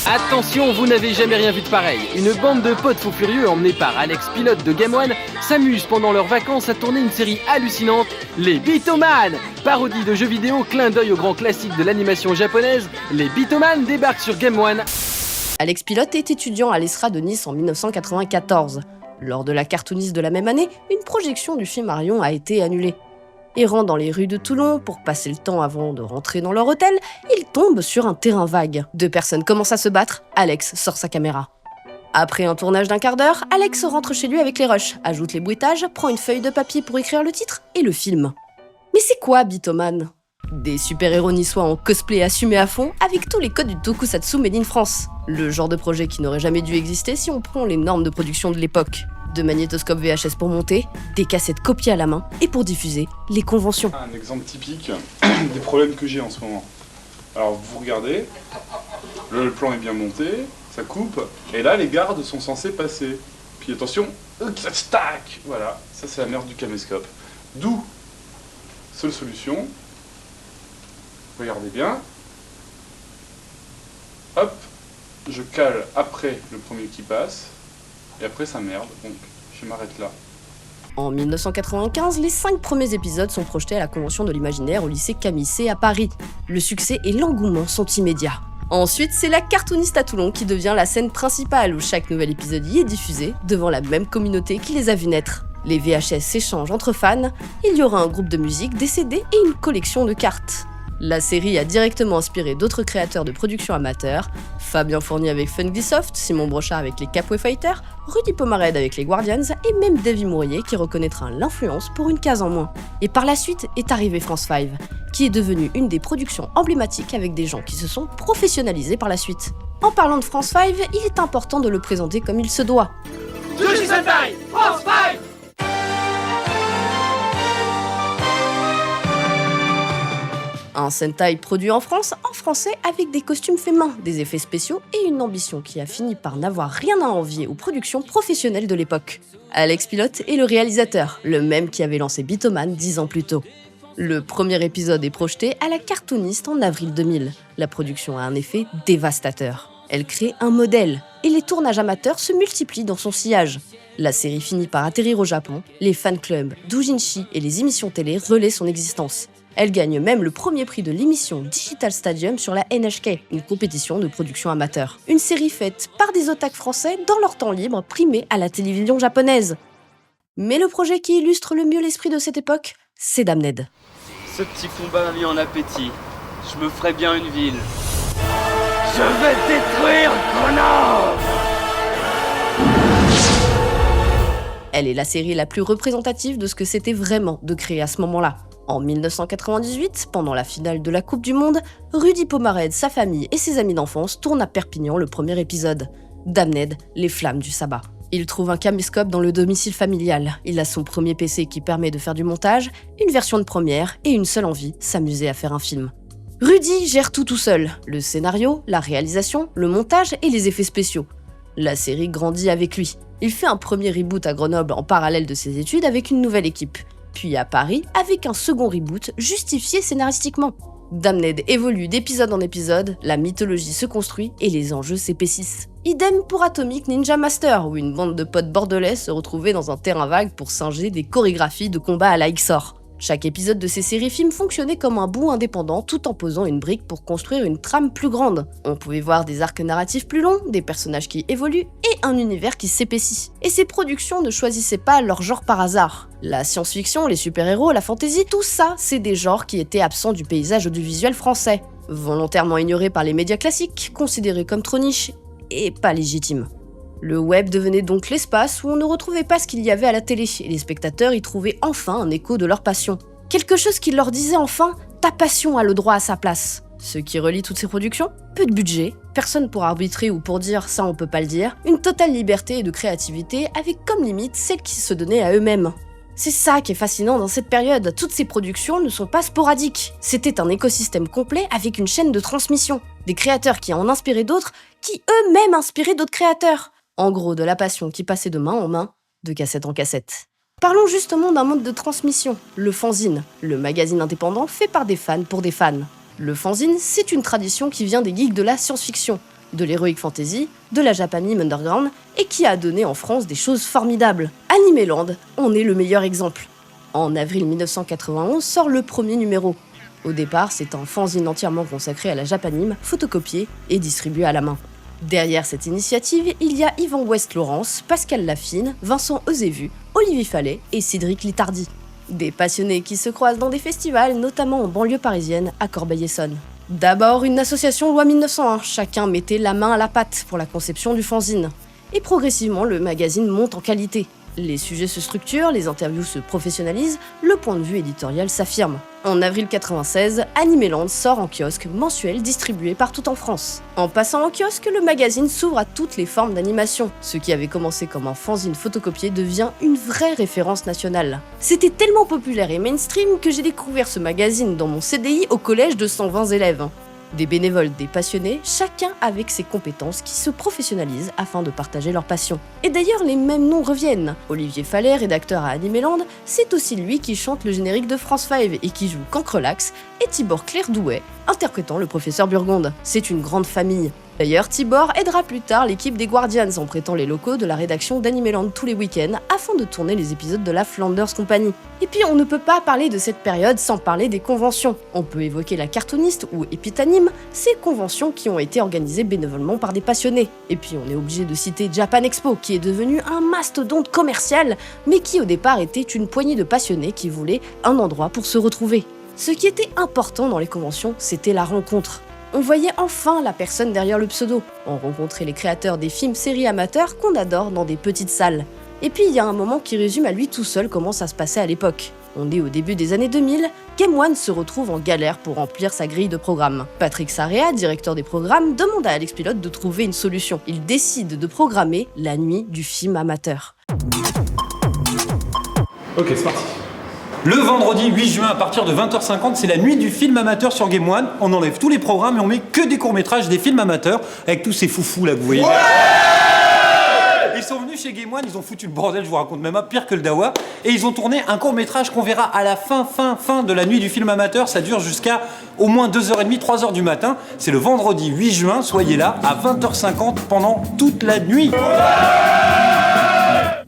Attention, vous n'avez jamais rien vu de pareil. Une bande de potes fous furieux emmenés par Alex Pilote de Game One s'amuse pendant leurs vacances à tourner une série hallucinante, les Bitoman. Parodie de jeux vidéo, clin d'œil au grand classique de l'animation japonaise, les Bitoman débarquent sur Game One. Alex Pilote est étudiant à l'ESRA de Nice en 1994. Lors de la cartooniste de la même année, une projection du film Marion a été annulée. Errant dans les rues de Toulon pour passer le temps avant de rentrer dans leur hôtel, ils tombent sur un terrain vague. Deux personnes commencent à se battre, Alex sort sa caméra. Après un tournage d'un quart d'heure, Alex rentre chez lui avec les rushs, ajoute les bruitages, prend une feuille de papier pour écrire le titre et le film. Mais c'est quoi Bitoman ? Des super-héros niçois en cosplay assumé à fond avec tous les codes du tokusatsu made in France. Le genre de projet qui n'aurait jamais dû exister si on prend les normes de production de l'époque. De magnétoscope VHS pour monter, des cassettes copiées à la main et pour diffuser, les conventions. Un exemple typique des problèmes que j'ai en ce moment. Alors vous regardez, le plan est bien monté, ça coupe, et là les gardes sont censés passer. Puis attention, tac, voilà, ça c'est la merde du caméscope. D'où, seule solution, regardez bien, hop, je cale après le premier qui passe, et après ça merde, donc je m'arrête là. En 1995, les 5 premiers épisodes sont projetés à la Convention de l'Imaginaire au lycée Camissé à Paris. Le succès et l'engouement sont immédiats. Ensuite, c'est la Cartooniste à Toulon qui devient la scène principale où chaque nouvel épisode y est diffusé devant la même communauté qui les a vus naître. Les VHS s'échangent entre fans, il y aura un groupe de musique, des CD et une collection de cartes. La série a directement inspiré d'autres créateurs de production amateurs, Fabien Fournier avec Funkysoft, Simon Brochard avec les Capway Fighters, Rudy Pomarède avec les Guardians et même Davy Mourier qui reconnaîtra l'influence pour une case en moins. Et par la suite est arrivé France 5, qui est devenue une des productions emblématiques avec des gens qui se sont professionnalisés par la suite. En parlant de France 5, il est important de le présenter comme il se doit. Yoshi Sentai, France 5! Un Sentai produit en France, en français, avec des costumes faits main, des effets spéciaux et une ambition qui a fini par n'avoir rien à envier aux productions professionnelles de l'époque. Alex Pilote est le réalisateur, le même qui avait lancé Bitoman 10 ans plus tôt. Le premier épisode est projeté à la Cartooniste en avril 2000. La production a un effet dévastateur. Elle crée un modèle, et les tournages amateurs se multiplient dans son sillage. La série finit par atterrir au Japon, les fan-clubs, doujinshi et les émissions télé relaient son existence. Elle gagne même le premier prix de l'émission Digital Stadium sur la NHK, une compétition de production amateur. Une série faite par des otaku français dans leur temps libre, primée à la télévision japonaise. Mais le projet qui illustre le mieux l'esprit de cette époque, c'est Damned. Ce petit combat m'a mis en appétit. Je me ferais bien une ville. Je vais te détruire, connard! Elle est la série la plus représentative de ce que c'était vraiment de créer à ce moment-là. En 1998, pendant la finale de la Coupe du Monde, Rudy Pomarède, sa famille et ses amis d'enfance tournent à Perpignan le premier épisode. Damned, les flammes du sabbat. Il trouve un caméscope dans le domicile familial. Il a son premier PC qui permet de faire du montage, une version de première et une seule envie, s'amuser à faire un film. Rudy gère tout seul, le scénario, la réalisation, le montage et les effets spéciaux. La série grandit avec lui. Il fait un premier reboot à Grenoble en parallèle de ses études avec une nouvelle équipe. Puis à Paris avec un second reboot justifié scénaristiquement. Damned évolue d'épisode en épisode, la mythologie se construit et les enjeux s'épaississent. Idem pour Atomic Ninja Master, où une bande de potes bordelais se retrouvait dans un terrain vague pour singer des chorégraphies de combat à la XOR. Chaque épisode de ces séries-films fonctionnait comme un bout indépendant tout en posant une brique pour construire une trame plus grande. On pouvait voir des arcs narratifs plus longs, des personnages qui évoluent et un univers qui s'épaissit. Et ces productions ne choisissaient pas leur genre par hasard. La science-fiction, les super-héros, la fantasy, tout ça, c'est des genres qui étaient absents du paysage audiovisuel français. Volontairement ignorés par les médias classiques, considérés comme trop niches et pas légitimes. Le web devenait donc l'espace où on ne retrouvait pas ce qu'il y avait à la télé, et les spectateurs y trouvaient enfin un écho de leur passion. Quelque chose qui leur disait enfin « ta passion a le droit à sa place ». Ce qui relie toutes ces productions, peu de budget, personne pour arbitrer ou pour dire « ça on peut pas le dire », une totale liberté et de créativité avec comme limite celle qui se donnait à eux-mêmes. C'est ça qui est fascinant dans cette période, toutes ces productions ne sont pas sporadiques. C'était un écosystème complet avec une chaîne de transmission. Des créateurs qui en inspiraient d'autres, qui eux-mêmes inspiraient d'autres créateurs. En gros, de la passion qui passait de main en main, de cassette en cassette. Parlons justement d'un mode de transmission, le fanzine, le magazine indépendant fait par des fans pour des fans. Le fanzine, c'est une tradition qui vient des geeks de la science-fiction, de l'heroic fantasy, de la Japanime underground, et qui a donné en France des choses formidables. Animeland en est le meilleur exemple. En avril 1991 sort le premier numéro. Au départ, c'est un fanzine entièrement consacré à la Japanime, photocopié et distribué à la main. Derrière cette initiative, il y a Yvan West-Laurence, Pascal Laffine, Vincent Eusévu, Olivier Fallet et Cédric Littardi. Des passionnés qui se croisent dans des festivals, notamment en banlieue parisienne, à Corbeil-Essonnes. D'abord une association loi 1901, chacun mettait la main à la pâte pour la conception du fanzine. Et progressivement, le magazine monte en qualité. Les sujets se structurent, les interviews se professionnalisent, le point de vue éditorial s'affirme. En avril 96, Animeland sort en kiosque mensuel distribué partout en France. En passant en kiosque, le magazine s'ouvre à toutes les formes d'animation. Ce qui avait commencé comme un fanzine photocopié devient une vraie référence nationale. C'était tellement populaire et mainstream que j'ai découvert ce magazine dans mon CDI au collège de 120 élèves. Des bénévoles, des passionnés, chacun avec ses compétences qui se professionnalisent afin de partager leur passion. Et d'ailleurs, les mêmes noms reviennent. Olivier Fallet, rédacteur à Animeland, c'est aussi lui qui chante le générique de France 5 et qui joue Cancrelax, et Tibor Clairdouet, interprétant le professeur Burgonde. C'est une grande famille. D'ailleurs, Tibor aidera plus tard l'équipe des Guardians en prêtant les locaux de la rédaction d'Animeland tous les week-ends afin de tourner les épisodes de la Flanders Company. Et puis on ne peut pas parler de cette période sans parler des conventions. On peut évoquer la Cartoonist ou Epitanime, ces conventions qui ont été organisées bénévolement par des passionnés. Et puis on est obligé de citer Japan Expo qui est devenu un mastodonte commercial, mais qui au départ était une poignée de passionnés qui voulaient un endroit pour se retrouver. Ce qui était important dans les conventions, c'était la rencontre. On voyait enfin la personne derrière le pseudo. On rencontrait les créateurs des films séries amateurs qu'on adore dans des petites salles. Et puis il y a un moment qui résume à lui tout seul comment ça se passait à l'époque. On est au début des années 2000, Game One se retrouve en galère pour remplir sa grille de programmes. Patrick Sarrea, directeur des programmes, demande à Alex Pilote de trouver une solution. Il décide de programmer la nuit du film amateur. Ok, c'est parti. Le vendredi 8 juin à partir de 20h50, c'est la nuit du film amateur sur Game One. On enlève tous les programmes et on met que des courts-métrages des films amateurs avec tous ces foufous là que vous voyez. Ouais, ils sont venus chez Game One, ils ont foutu le bordel, je vous raconte même pas, pire que le Dawa. Et ils ont tourné un court-métrage qu'on verra à la fin de la nuit du film amateur. Ça dure jusqu'à au moins 2h30, 3h du matin. C'est le vendredi 8 juin, soyez là à 20h50 pendant toute la nuit.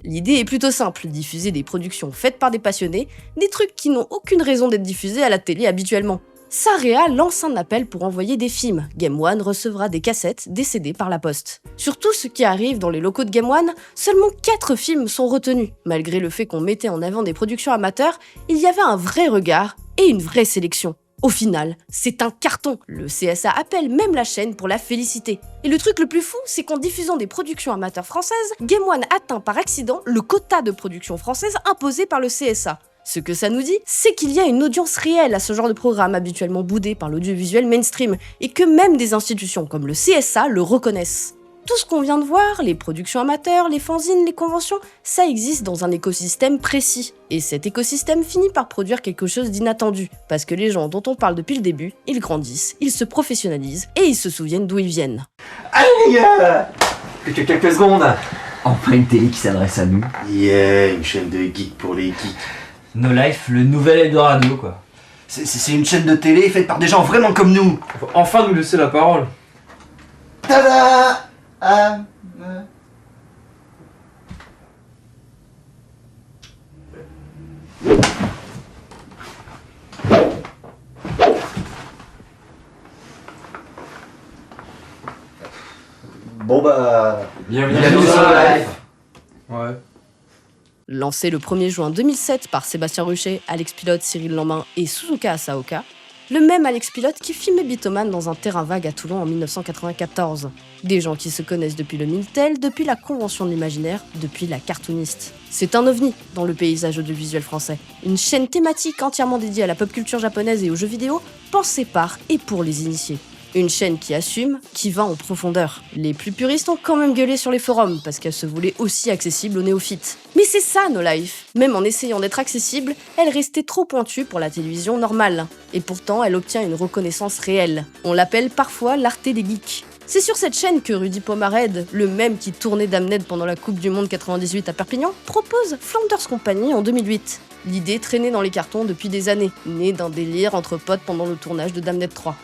L'idée est plutôt simple, diffuser des productions faites par des passionnés, des trucs qui n'ont aucune raison d'être diffusés à la télé habituellement. Sarrea lance un appel pour envoyer des films. Game One recevra des cassettes, des CD par la poste. Sur tout ce qui arrive dans les locaux de Game One, seulement 4 films sont retenus. Malgré le fait qu'on mettait en avant des productions amateurs, il y avait un vrai regard et une vraie sélection. Au final, c'est un carton. Le CSA appelle même la chaîne pour la féliciter. Et le truc le plus fou, c'est qu'en diffusant des productions amateurs françaises, Game One atteint par accident le quota de production française imposé par le CSA. Ce que ça nous dit, c'est qu'il y a une audience réelle à ce genre de programme habituellement boudé par l'audiovisuel mainstream, et que même des institutions comme le CSA le reconnaissent. Tout ce qu'on vient de voir, les productions amateurs, les fanzines, les conventions, ça existe dans un écosystème précis. Et cet écosystème finit par produire quelque chose d'inattendu, parce que les gens dont on parle depuis le début, ils grandissent, ils se professionnalisent, et ils se souviennent d'où ils viennent. Allez quelques secondes. Enfin une télé qui s'adresse à nous. Yeah, une chaîne de geeks pour les geeks. No Life, le nouvel Eldorado quoi. C'est une chaîne de télé faite par des gens vraiment comme nous. Faut enfin nous laisser la parole. Tada! Bon bah... Bienvenue sur Live. Ouais. Lancé le 1er juin 2007 par Sébastien Ruchet, Alex Pilote, Cyril Lambin et Suzuka Asaoka, le même Alex Pilote qui filmait Bitoman dans un terrain vague à Toulon en 1994. Des gens qui se connaissent depuis le Minitel, depuis la Convention de l'Imaginaire, depuis la Cartoonist. C'est un ovni dans le paysage audiovisuel français. Une chaîne thématique entièrement dédiée à la pop culture japonaise et aux jeux vidéo, pensée par et pour les initiés. Une chaîne qui assume, qui va en profondeur. Les plus puristes ont quand même gueulé sur les forums, parce qu'elle se voulait aussi accessible aux néophytes. Mais c'est ça, No Life. Même en essayant d'être accessible, elle restait trop pointue pour la télévision normale. Et pourtant, elle obtient une reconnaissance réelle. On l'appelle parfois l'Arte des geeks. C'est sur cette chaîne que Rudy Pomared, le même qui tournait Damned pendant la Coupe du Monde 98 à Perpignan, propose Flanders Company en 2008. L'idée traînait dans les cartons depuis des années, née d'un délire entre potes pendant le tournage de Damned 3.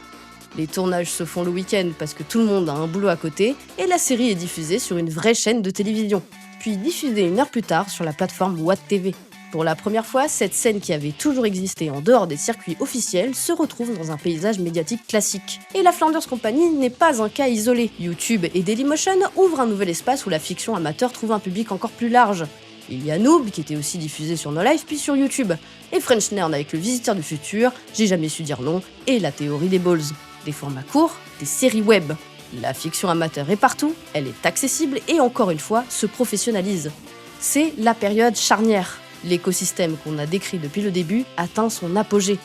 Les tournages se font le week-end parce que tout le monde a un boulot à côté et la série est diffusée sur une vraie chaîne de télévision, puis diffusée une heure plus tard sur la plateforme Watt TV. Pour la première fois, cette scène qui avait toujours existé en dehors des circuits officiels se retrouve dans un paysage médiatique classique. Et la Flanders Company n'est pas un cas isolé. YouTube et Dailymotion ouvrent un nouvel espace où la fiction amateur trouve un public encore plus large. Il y a Noob, qui était aussi diffusé sur No Life puis sur YouTube, et French Nerd avec Le Visiteur du Futur, J'ai jamais su dire non, et La Théorie des Balls. Des formats courts, des séries web. La fiction amateur est partout, elle est accessible et encore une fois se professionnalise. C'est la période charnière. L'écosystème qu'on a décrit depuis le début atteint son apogée.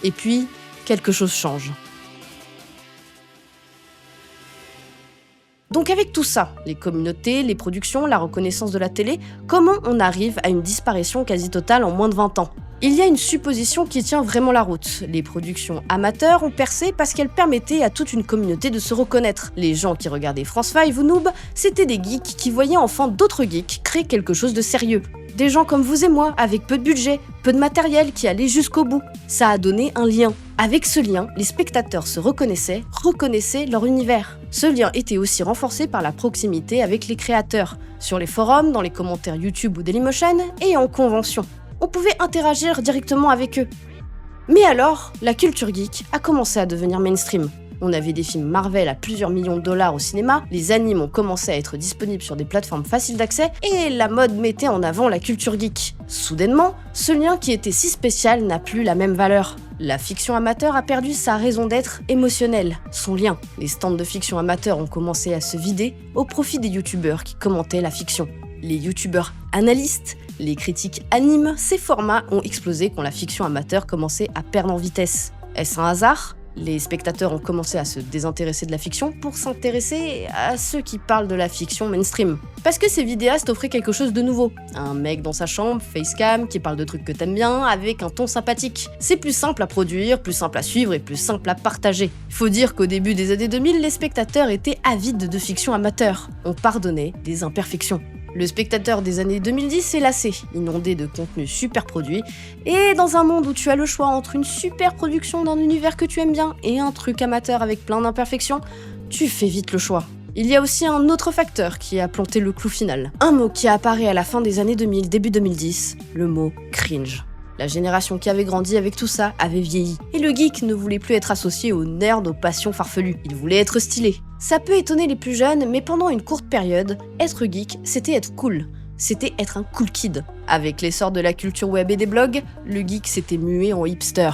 Et puis, quelque chose change. Donc avec tout ça, les communautés, les productions, la reconnaissance de la télé, comment on arrive à une disparition quasi totale en moins de 20 ans ? Il y a une supposition qui tient vraiment la route. Les productions amateurs ont percé parce qu'elles permettaient à toute une communauté de se reconnaître. Les gens qui regardaient France 5 ou Noob, c'était des geeks qui voyaient enfin d'autres geeks créer quelque chose de sérieux. Des gens comme vous et moi, avec peu de budget, peu de matériel, qui allaient jusqu'au bout. Ça a donné un lien. Avec ce lien, les spectateurs se reconnaissaient leur univers. Ce lien était aussi renforcé par la proximité avec les créateurs, sur les forums, dans les commentaires YouTube ou Dailymotion, et en convention. On pouvait interagir directement avec eux. Mais alors, la culture geek a commencé à devenir mainstream. On avait des films Marvel à plusieurs millions de dollars au cinéma, les animes ont commencé à être disponibles sur des plateformes faciles d'accès, et la mode mettait en avant la culture geek. Soudainement, ce lien qui était si spécial n'a plus la même valeur. La fiction amateur a perdu sa raison d'être émotionnelle, son lien. Les stands de fiction amateur ont commencé à se vider au profit des youtubeurs qui commentaient la fiction. Les youtubeurs analystes, les critiques animes, ces formats ont explosé quand la fiction amateur commençait à perdre en vitesse. Est-ce un hasard ? Les spectateurs ont commencé à se désintéresser de la fiction pour s'intéresser à ceux qui parlent de la fiction mainstream. Parce que ces vidéastes offraient quelque chose de nouveau. Un mec dans sa chambre, facecam, qui parle de trucs que t'aimes bien, avec un ton sympathique. C'est plus simple à produire, plus simple à suivre et plus simple à partager. Faut dire qu'au début des années 2000, les spectateurs étaient avides de fiction amateur. On pardonnait des imperfections. Le spectateur des années 2010 s'est lassé, inondé de contenus super produits, et dans un monde où tu as le choix entre une super production d'un univers que tu aimes bien et un truc amateur avec plein d'imperfections, tu fais vite le choix. Il y a aussi un autre facteur qui a planté le clou final. Un mot qui apparaît à la fin des années 2000, début 2010, le mot cringe. La génération qui avait grandi avec tout ça avait vieilli, et le geek ne voulait plus être associé aux nerds, aux passions farfelues. Il voulait être stylé. Ça peut étonner les plus jeunes, mais pendant une courte période, être geek, c'était être cool. C'était être un cool kid. Avec l'essor de la culture web et des blogs, le geek s'était mué en hipster.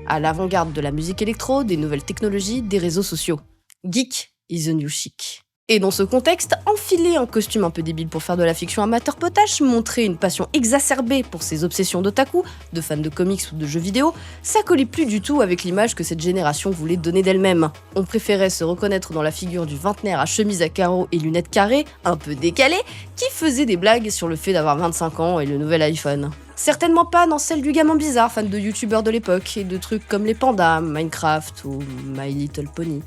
À l'avant-garde de la musique électro, des nouvelles technologies, des réseaux sociaux. Geek is the new chic. Et dans ce contexte, enfiler un costume un peu débile pour faire de la fiction amateur potache, montrer une passion exacerbée pour ses obsessions d'otaku, de fans de comics ou de jeux vidéo, ça collait plus du tout avec l'image que cette génération voulait donner d'elle-même. On préférait se reconnaître dans la figure du vingtenaire à chemise à carreaux et lunettes carrées, un peu décalé, qui faisait des blagues sur le fait d'avoir 25 ans et le nouvel iPhone. Certainement pas dans celle du gamin bizarre, fan de youtubeurs de l'époque, et de trucs comme les pandas, Minecraft ou My Little Pony.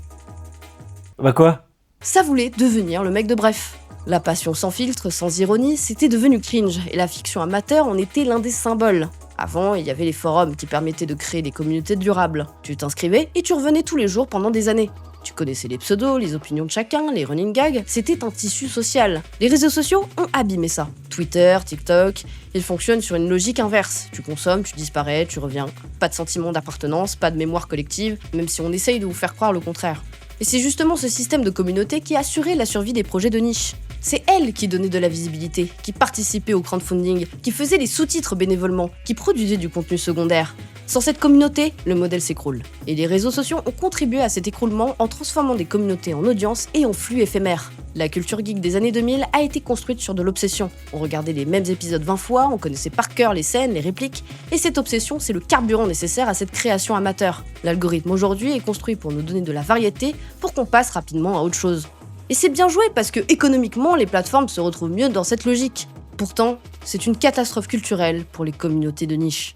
Bah quoi ? Ça voulait devenir le mec de Bref. La passion sans filtre, sans ironie, c'était devenu cringe, et la fiction amateur en était l'un des symboles. Avant, il y avait les forums qui permettaient de créer des communautés durables. Tu t'inscrivais et tu revenais tous les jours pendant des années. Tu connaissais les pseudos, les opinions de chacun, les running gags, c'était un tissu social. Les réseaux sociaux ont abîmé ça. Twitter, TikTok, ils fonctionnent sur une logique inverse. Tu consommes, tu disparais, tu reviens. Pas de sentiment d'appartenance, pas de mémoire collective, même si on essaye de vous faire croire le contraire. Et c'est justement ce système de communauté qui assurait la survie des projets de niche. C'est elle qui donnait de la visibilité, qui participait au crowdfunding, qui faisait les sous-titres bénévolement, qui produisait du contenu secondaire. Sans cette communauté, le modèle s'écroule. Et les réseaux sociaux ont contribué à cet écroulement en transformant des communautés en audience et en flux éphémères. La culture geek des années 2000 a été construite sur de l'obsession. On regardait les mêmes épisodes 20 fois, on connaissait par cœur les scènes, les répliques, et cette obsession, c'est le carburant nécessaire à cette création amateur. L'algorithme aujourd'hui est construit pour nous donner de la variété, pour qu'on passe rapidement à autre chose. Et c'est bien joué parce que économiquement, les plateformes se retrouvent mieux dans cette logique. Pourtant, c'est une catastrophe culturelle pour les communautés de niche.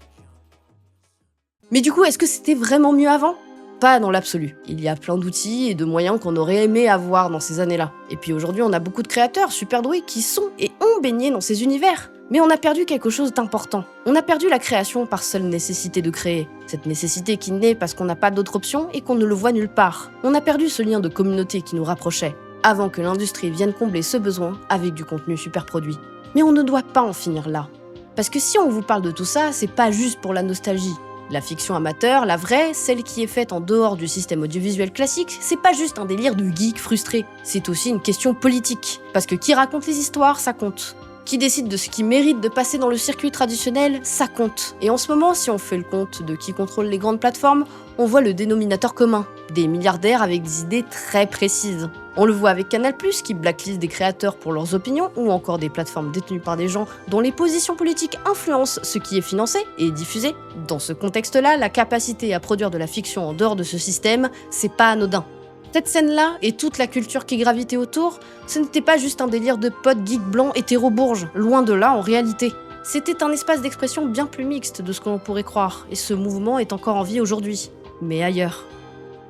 Mais du coup, est-ce que c'était vraiment mieux avant ? Pas dans l'absolu. Il y a plein d'outils et de moyens qu'on aurait aimé avoir dans ces années-là. Et puis aujourd'hui, on a beaucoup de créateurs super doués qui sont et ont baigné dans ces univers. Mais on a perdu quelque chose d'important. On a perdu la création par seule nécessité de créer. Cette nécessité qui naît parce qu'on n'a pas d'autre option et qu'on ne le voit nulle part. On a perdu ce lien de communauté qui nous rapprochait, avant que l'industrie vienne combler ce besoin avec du contenu super produit. Mais on ne doit pas en finir là. Parce que si on vous parle de tout ça, c'est pas juste pour la nostalgie. La fiction amateur, la vraie, celle qui est faite en dehors du système audiovisuel classique, c'est pas juste un délire de geek frustré, c'est aussi une question politique. Parce que qui raconte les histoires, ça compte. Qui décide de ce qui mérite de passer dans le circuit traditionnel, ça compte. Et en ce moment, si on fait le compte de qui contrôle les grandes plateformes, on voit le dénominateur commun, des milliardaires avec des idées très précises. On le voit avec Canal+, qui blacklist des créateurs pour leurs opinions, ou encore des plateformes détenues par des gens dont les positions politiques influencent ce qui est financé et diffusé. Dans ce contexte-là, la capacité à produire de la fiction en dehors de ce système, c'est pas anodin. Cette scène-là, et toute la culture qui gravitait autour, ce n'était pas juste un délire de potes geeks blancs hétéro-bourges, loin de là en réalité. C'était un espace d'expression bien plus mixte de ce que l'on pourrait croire, et ce mouvement est encore en vie aujourd'hui, mais ailleurs.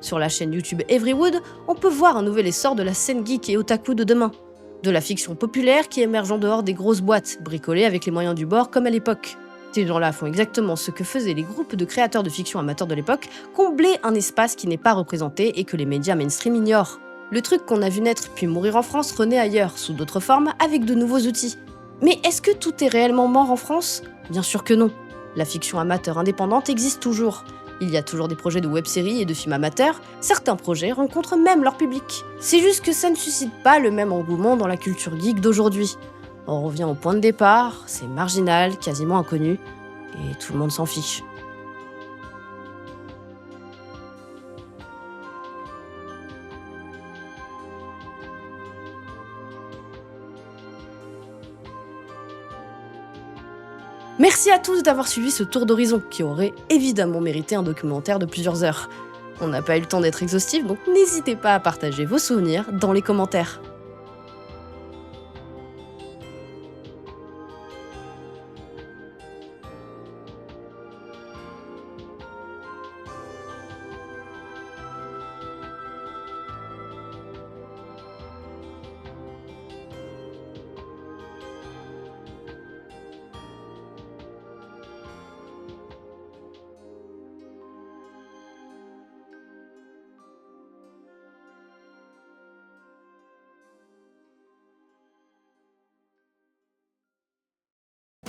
Sur la chaîne YouTube Everywood, on peut voir un nouvel essor de la scène geek et otaku de demain. De la fiction populaire qui émerge en dehors des grosses boîtes, bricolées avec les moyens du bord comme à l'époque. Ces gens-là font exactement ce que faisaient les groupes de créateurs de fiction amateurs de l'époque, combler un espace qui n'est pas représenté et que les médias mainstream ignorent. Le truc qu'on a vu naître puis mourir en France renaît ailleurs, sous d'autres formes, avec de nouveaux outils. Mais est-ce que tout est réellement mort en France ? Bien sûr que non. La fiction amateur indépendante existe toujours. Il y a toujours des projets de web-séries et de films amateurs, certains projets rencontrent même leur public. C'est juste que ça ne suscite pas le même engouement dans la culture geek d'aujourd'hui. On revient au point de départ, c'est marginal, quasiment inconnu, et tout le monde s'en fiche. Merci à tous d'avoir suivi ce tour d'horizon, qui aurait évidemment mérité un documentaire de plusieurs heures. On n'a pas eu le temps d'être exhaustif, donc n'hésitez pas à partager vos souvenirs dans les commentaires.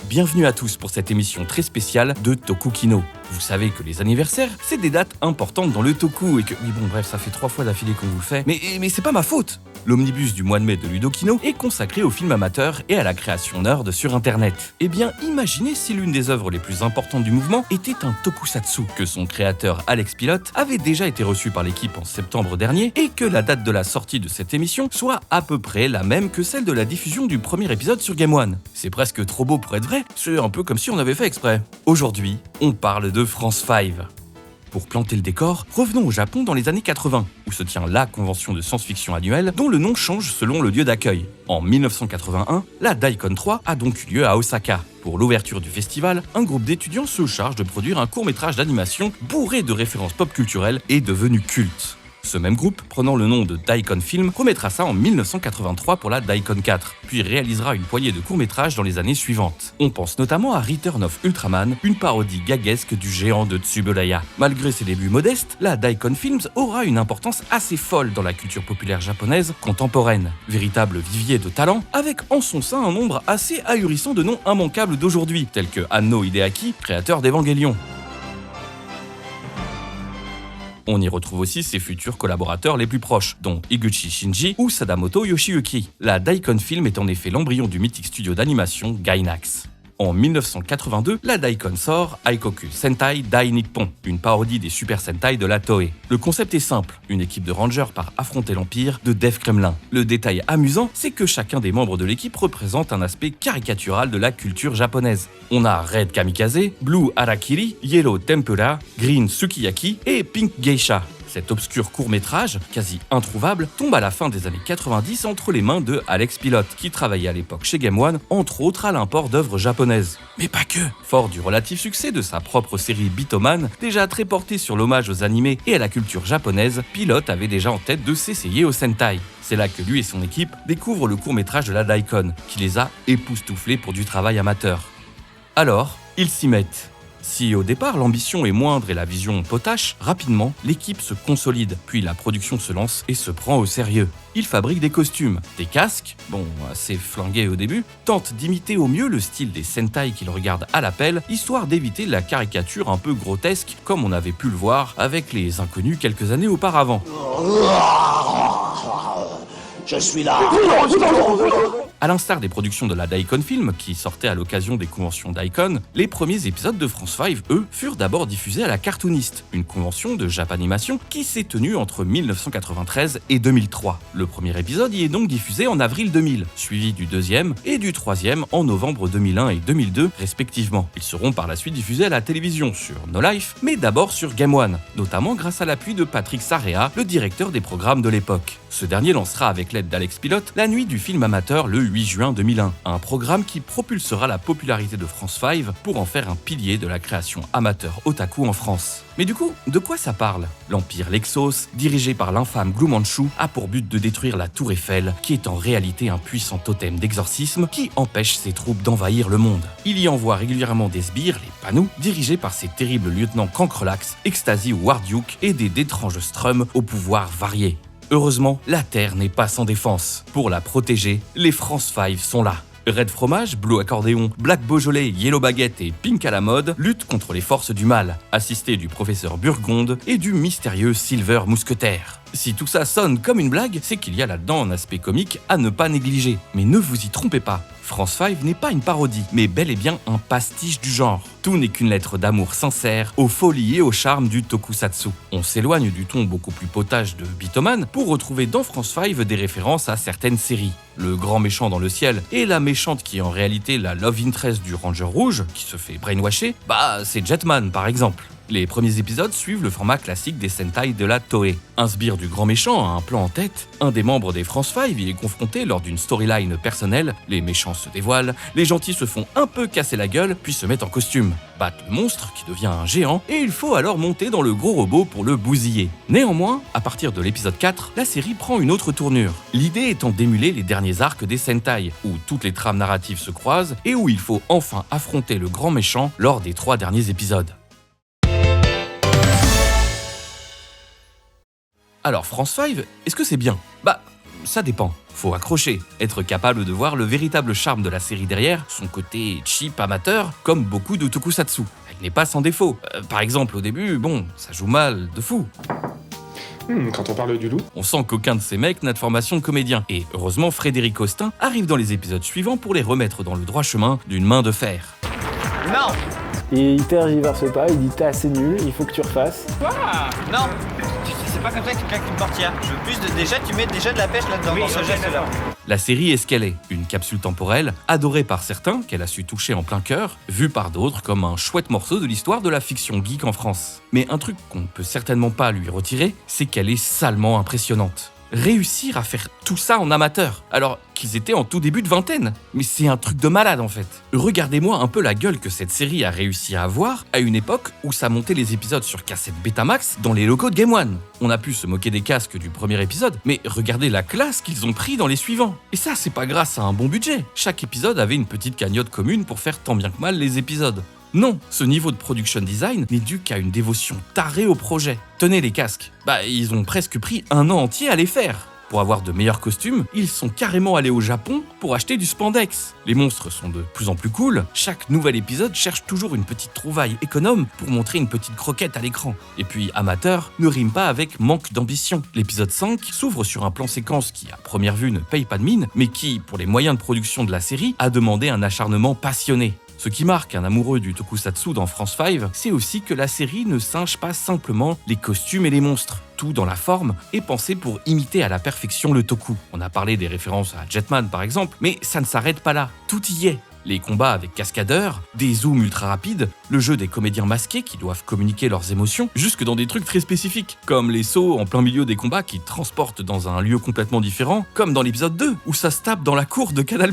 Bienvenue à tous pour cette émission très spéciale de Tokukino. Vous savez que les anniversaires, c'est des dates importantes dans le toku et que... Oui bon bref, ça fait 3 fois d'affilée qu'on vous le fait. Mais c'est pas ma faute. L'omnibus du mois de mai de Ludokino est consacré au film amateur et à la création nerd sur internet. Eh bien, imaginez si l'une des œuvres les plus importantes du mouvement était un tokusatsu, que son créateur Alex Pilot avait déjà été reçu par l'équipe en septembre dernier et que la date de la sortie de cette émission soit à peu près la même que celle de la diffusion du premier épisode sur Game One. C'est presque trop beau pour être vrai, c'est un peu comme si on avait fait exprès. Aujourd'hui, on parle de France 5. Pour planter le décor, revenons au Japon dans les années 80, où se tient la convention de science-fiction annuelle dont le nom change selon le lieu d'accueil. En 1981, la Daikon 3 a donc eu lieu à Osaka. Pour l'ouverture du festival, un groupe d'étudiants se charge de produire un court-métrage d'animation bourré de références pop culturelles et devenu culte. Ce même groupe, prenant le nom de Daikon Film, remettra ça en 1983 pour la Daikon 4, puis réalisera une poignée de courts-métrages dans les années suivantes. On pense notamment à Return of Ultraman, une parodie gaguesque du géant de Tsuburaya. Malgré ses débuts modestes, la Daikon Films aura une importance assez folle dans la culture populaire japonaise contemporaine. Véritable vivier de talent, avec en son sein un nombre assez ahurissant de noms immanquables d'aujourd'hui, tels que Anno Hideaki, créateur d'Evangelion. On y retrouve aussi ses futurs collaborateurs les plus proches, dont Higuchi Shinji ou Sadamoto Yoshiyuki. La Daikon Film est en effet l'embryon du mythique studio d'animation Gainax. En 1982, la Daikon sort Aikoku Sentai Dai Nippon, une parodie des Super Sentai de la Toei. Le concept est simple, une équipe de rangers part affronter l'Empire de Death Kremlin. Le détail amusant, c'est que chacun des membres de l'équipe représente un aspect caricatural de la culture japonaise. On a Red Kamikaze, Blue Harakiri, Yellow Tempura, Green Sukiyaki et Pink Geisha. Cet obscur court-métrage, quasi introuvable, tombe à la fin des années 90 entre les mains de Alex Pilot, qui travaillait à l'époque chez Game One, entre autres à l'import d'œuvres japonaises. Mais pas que. Fort du relatif succès de sa propre série Bitoman, déjà très portée sur l'hommage aux animés et à la culture japonaise, Pilot avait déjà en tête de s'essayer au Sentai. C'est là que lui et son équipe découvrent le court-métrage de la Daikon, qui les a époustouflés pour du travail amateur. Alors, ils s'y mettent. Si au départ l'ambition est moindre et la vision potache, rapidement l'équipe se consolide, puis la production se lance et se prend au sérieux. Ils fabriquent des costumes, des casques, bon assez flingués au début, tentent d'imiter au mieux le style des Sentai qu'ils regardent à l'appel, histoire d'éviter la caricature un peu grotesque comme on avait pu le voir avec les Inconnus quelques années auparavant. Je suis là. À l'instar des productions de la Daikon Film, qui sortaient à l'occasion des conventions Daikon, les premiers épisodes de France 5, eux, furent d'abord diffusés à la Cartoonist, une convention de Japanimation qui s'est tenue entre 1993 et 2003. Le premier épisode y est donc diffusé en avril 2000, suivi du deuxième et du troisième en novembre 2001 et 2002 respectivement. Ils seront par la suite diffusés à la télévision sur No Life, mais d'abord sur Game One, notamment grâce à l'appui de Patrick Sarrea, le directeur des programmes de l'époque. Ce dernier lancera avec l'aide d'Alex Pilote la nuit du film amateur le 8 juin 2001, un programme qui propulsera la popularité de France 5 pour en faire un pilier de la création amateur otaku en France. Mais du coup, de quoi ça parle ? L'Empire Lexos, dirigé par l'infâme Glou Manchu, a pour but de détruire la Tour Eiffel, qui est en réalité un puissant totem d'exorcisme qui empêche ses troupes d'envahir le monde. Il y envoie régulièrement des sbires, les Panous, dirigés par ses terribles lieutenants Cancrelax, Ecstasy ou Warduke et d'étranges Strums au pouvoir varié. Heureusement, la Terre n'est pas sans défense. Pour la protéger, les France 5 sont là. Red Fromage, Blue Accordéon, Black Beaujolais, Yellow Baguette et Pink à la mode luttent contre les forces du mal, assistés du professeur Burgonde et du mystérieux Silver Mousquetaire. Si tout ça sonne comme une blague, c'est qu'il y a là-dedans un aspect comique à ne pas négliger. Mais ne vous y trompez pas, France 5 n'est pas une parodie, mais bel et bien un pastiche du genre. Tout n'est qu'une lettre d'amour sincère aux folies et au charme du tokusatsu. On s'éloigne du ton beaucoup plus potage de Bitoman pour retrouver dans France 5 des références à certaines séries. Le grand méchant dans le ciel et la méchante qui est en réalité la love interest du Ranger Rouge, qui se fait brainwasher, c'est Jetman par exemple. Les premiers épisodes suivent le format classique des Sentai de la Toei. Un sbire du grand méchant a un plan en tête, un des membres des France 5 y est confronté lors d'une storyline personnelle, les méchants se dévoilent, les gentils se font un peu casser la gueule puis se mettent en costume, battent le monstre qui devient un géant et il faut alors monter dans le gros robot pour le bousiller. Néanmoins, à partir de l'épisode 4, la série prend une autre tournure. L'idée étant d'émuler les derniers arcs des Sentai, où toutes les trames narratives se croisent et où il faut enfin affronter le grand méchant lors des 3 derniers épisodes. Alors France 5, est-ce que c'est bien ? Ça dépend. Faut accrocher, être capable de voir le véritable charme de la série derrière, son côté cheap amateur, comme beaucoup de tokusatsu. Elle n'est pas sans défaut. Par exemple, au début, ça joue mal de fou. Quand on parle du loup, on sent qu'aucun de ces mecs n'a de formation de comédien. Et heureusement, Frédéric Costin arrive dans les épisodes suivants pour les remettre dans le droit chemin d'une main de fer. Non. Et il tergiverse pas, il dit t'es assez nul, il faut que tu refasses. Quoi ? Non. C'est pas comme ça que tu claques une portière. Je veux plus de déjà, tu mets déjà de la pêche là-dedans, dans ce geste-là. La série est ce qu'elle est, une capsule temporelle, adorée par certains, qu'elle a su toucher en plein cœur, vue par d'autres comme un chouette morceau de l'histoire de la fiction geek en France. Mais un truc qu'on ne peut certainement pas lui retirer, c'est qu'elle est salement impressionnante. Réussir à faire tout ça en amateur, alors qu'ils étaient en tout début de vingtaine. Mais c'est un truc de malade en fait. Regardez-moi un peu la gueule que cette série a réussi à avoir à une époque où ça montait les épisodes sur cassette Betamax dans les locaux de Game One. On a pu se moquer des casques du premier épisode, mais regardez la classe qu'ils ont pris dans les suivants. Et ça, c'est pas grâce à un bon budget. Chaque épisode avait une petite cagnotte commune pour faire tant bien que mal les épisodes. Non, ce niveau de production design n'est dû qu'à une dévotion tarée au projet. Tenez les casques, ils ont presque pris 1 an entier à les faire. Pour avoir de meilleurs costumes, ils sont carrément allés au Japon pour acheter du spandex. Les monstres sont de plus en plus cool, chaque nouvel épisode cherche toujours une petite trouvaille économe pour montrer une petite croquette à l'écran. Et puis amateur ne rime pas avec manque d'ambition. L'épisode 5 s'ouvre sur un plan séquence qui à première vue ne paye pas de mine, mais qui, pour les moyens de production de la série, a demandé un acharnement passionné. Ce qui marque un amoureux du tokusatsu dans France 5, c'est aussi que la série ne singe pas simplement les costumes et les monstres. Tout dans la forme est pensé pour imiter à la perfection le toku. On a parlé des références à Jetman par exemple, mais ça ne s'arrête pas là. Tout y est. Les combats avec cascadeurs, des zooms ultra rapides, le jeu des comédiens masqués qui doivent communiquer leurs émotions, jusque dans des trucs très spécifiques, comme les sauts en plein milieu des combats qui transportent dans un lieu complètement différent, comme dans l'épisode 2, où ça se tape dans la cour de Canal+.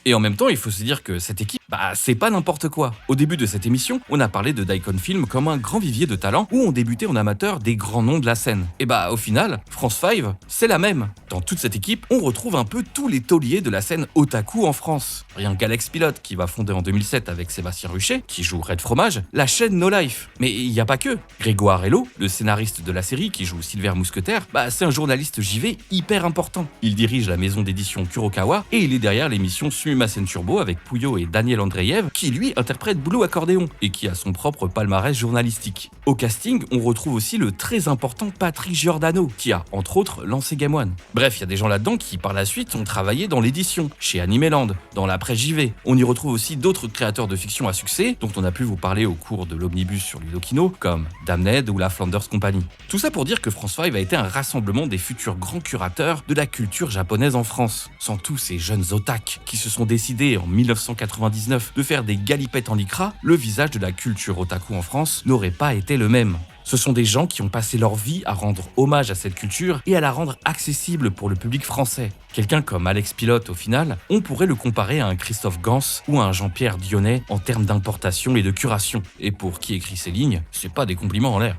Et en même temps, il faut se dire que cette équipe, c'est pas n'importe quoi. Au début de cette émission, on a parlé de Daikon Film comme un grand vivier de talent où on débutait en amateur des grands noms de la scène. Et au final, France 5, c'est la même. Dans toute cette équipe, on retrouve un peu tous les tauliers de la scène otaku en France. Rien qu'Alex Pilote, qui va fonder en 2007 avec Sébastien Ruchet, qui joue Red Fromage, la chaîne No Life. Mais il n'y a pas que. Grégoire Hello, le scénariste de la série qui joue Silver Mousquetaire, c'est un journaliste JV hyper important. Il dirige la maison d'édition Kurokawa et il est derrière l'émission Sumimasen Turbo avec Pouillot et Daniel Andreev, qui lui interprète Blue Accordéon et qui a son propre palmarès journalistique. Au casting, on retrouve aussi le très important Patrick Giordano, qui a, entre autres, lancé Game One. Bref, il y a des gens là-dedans qui, par la suite, ont travaillé dans l'édition, chez Animeland, dans la presse JV. On y retrouve aussi d'autres créateurs de fiction à succès, dont on a pu vous parler au cours de l'Omnibus sur Ludokino, comme Damned ou la Flanders Company. Tout ça pour dire que France 5 a été un rassemblement des futurs grands curateurs de la culture japonaise en France. Sans tous ces jeunes otak qui se sont décidés en 1999 de faire des galipettes en lycra, le visage de la culture otaku en France n'aurait pas été le même. Ce sont des gens qui ont passé leur vie à rendre hommage à cette culture et à la rendre accessible pour le public français. Quelqu'un comme Alex Pilote, au final, on pourrait le comparer à un Christophe Gans ou à un Jean-Pierre Dionnet en termes d'importation et de curation. Et pour qui écrit ces lignes, c'est pas des compliments en l'air.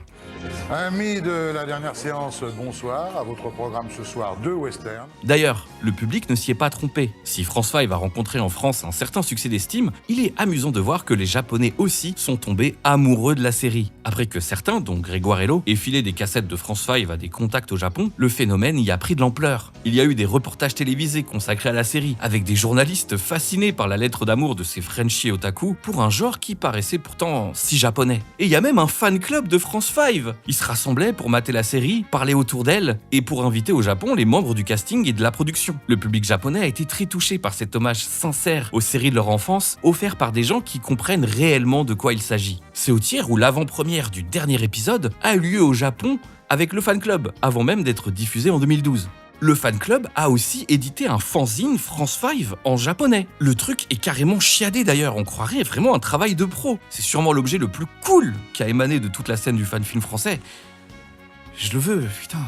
Amis de la dernière séance, bonsoir. À votre programme ce soir, 2 westerns. D'ailleurs, le public ne s'y est pas trompé. Si France 5 a rencontré en France un certain succès d'estime, il est amusant de voir que les Japonais aussi sont tombés amoureux de la série. Après que certains, dont Grégoire Hello, aient filé des cassettes de France 5 à des contacts au Japon, le phénomène y a pris de l'ampleur. Il y a eu des reportages télévisés consacrés à la série, avec des journalistes fascinés par la lettre d'amour de ces Frenchies otaku pour un genre qui paraissait pourtant si japonais. Et il y a même un fan club de France 5. Ils se rassemblaient pour mater la série, parler autour d'elle et pour inviter au Japon les membres du casting et de la production. Le public japonais a été très touché par cet hommage sincère aux séries de leur enfance, offert par des gens qui comprennent réellement de quoi il s'agit. C'est au tiers où l'avant-première du dernier épisode a eu lieu au Japon avec le fan club, avant même d'être diffusé en 2012. Le fan club a aussi édité un fanzine France 5 en japonais. Le truc est carrément chiadé d'ailleurs, on croirait vraiment un travail de pro. C'est sûrement l'objet le plus cool qui a émané de toute la scène du fan film français. Je le veux, putain.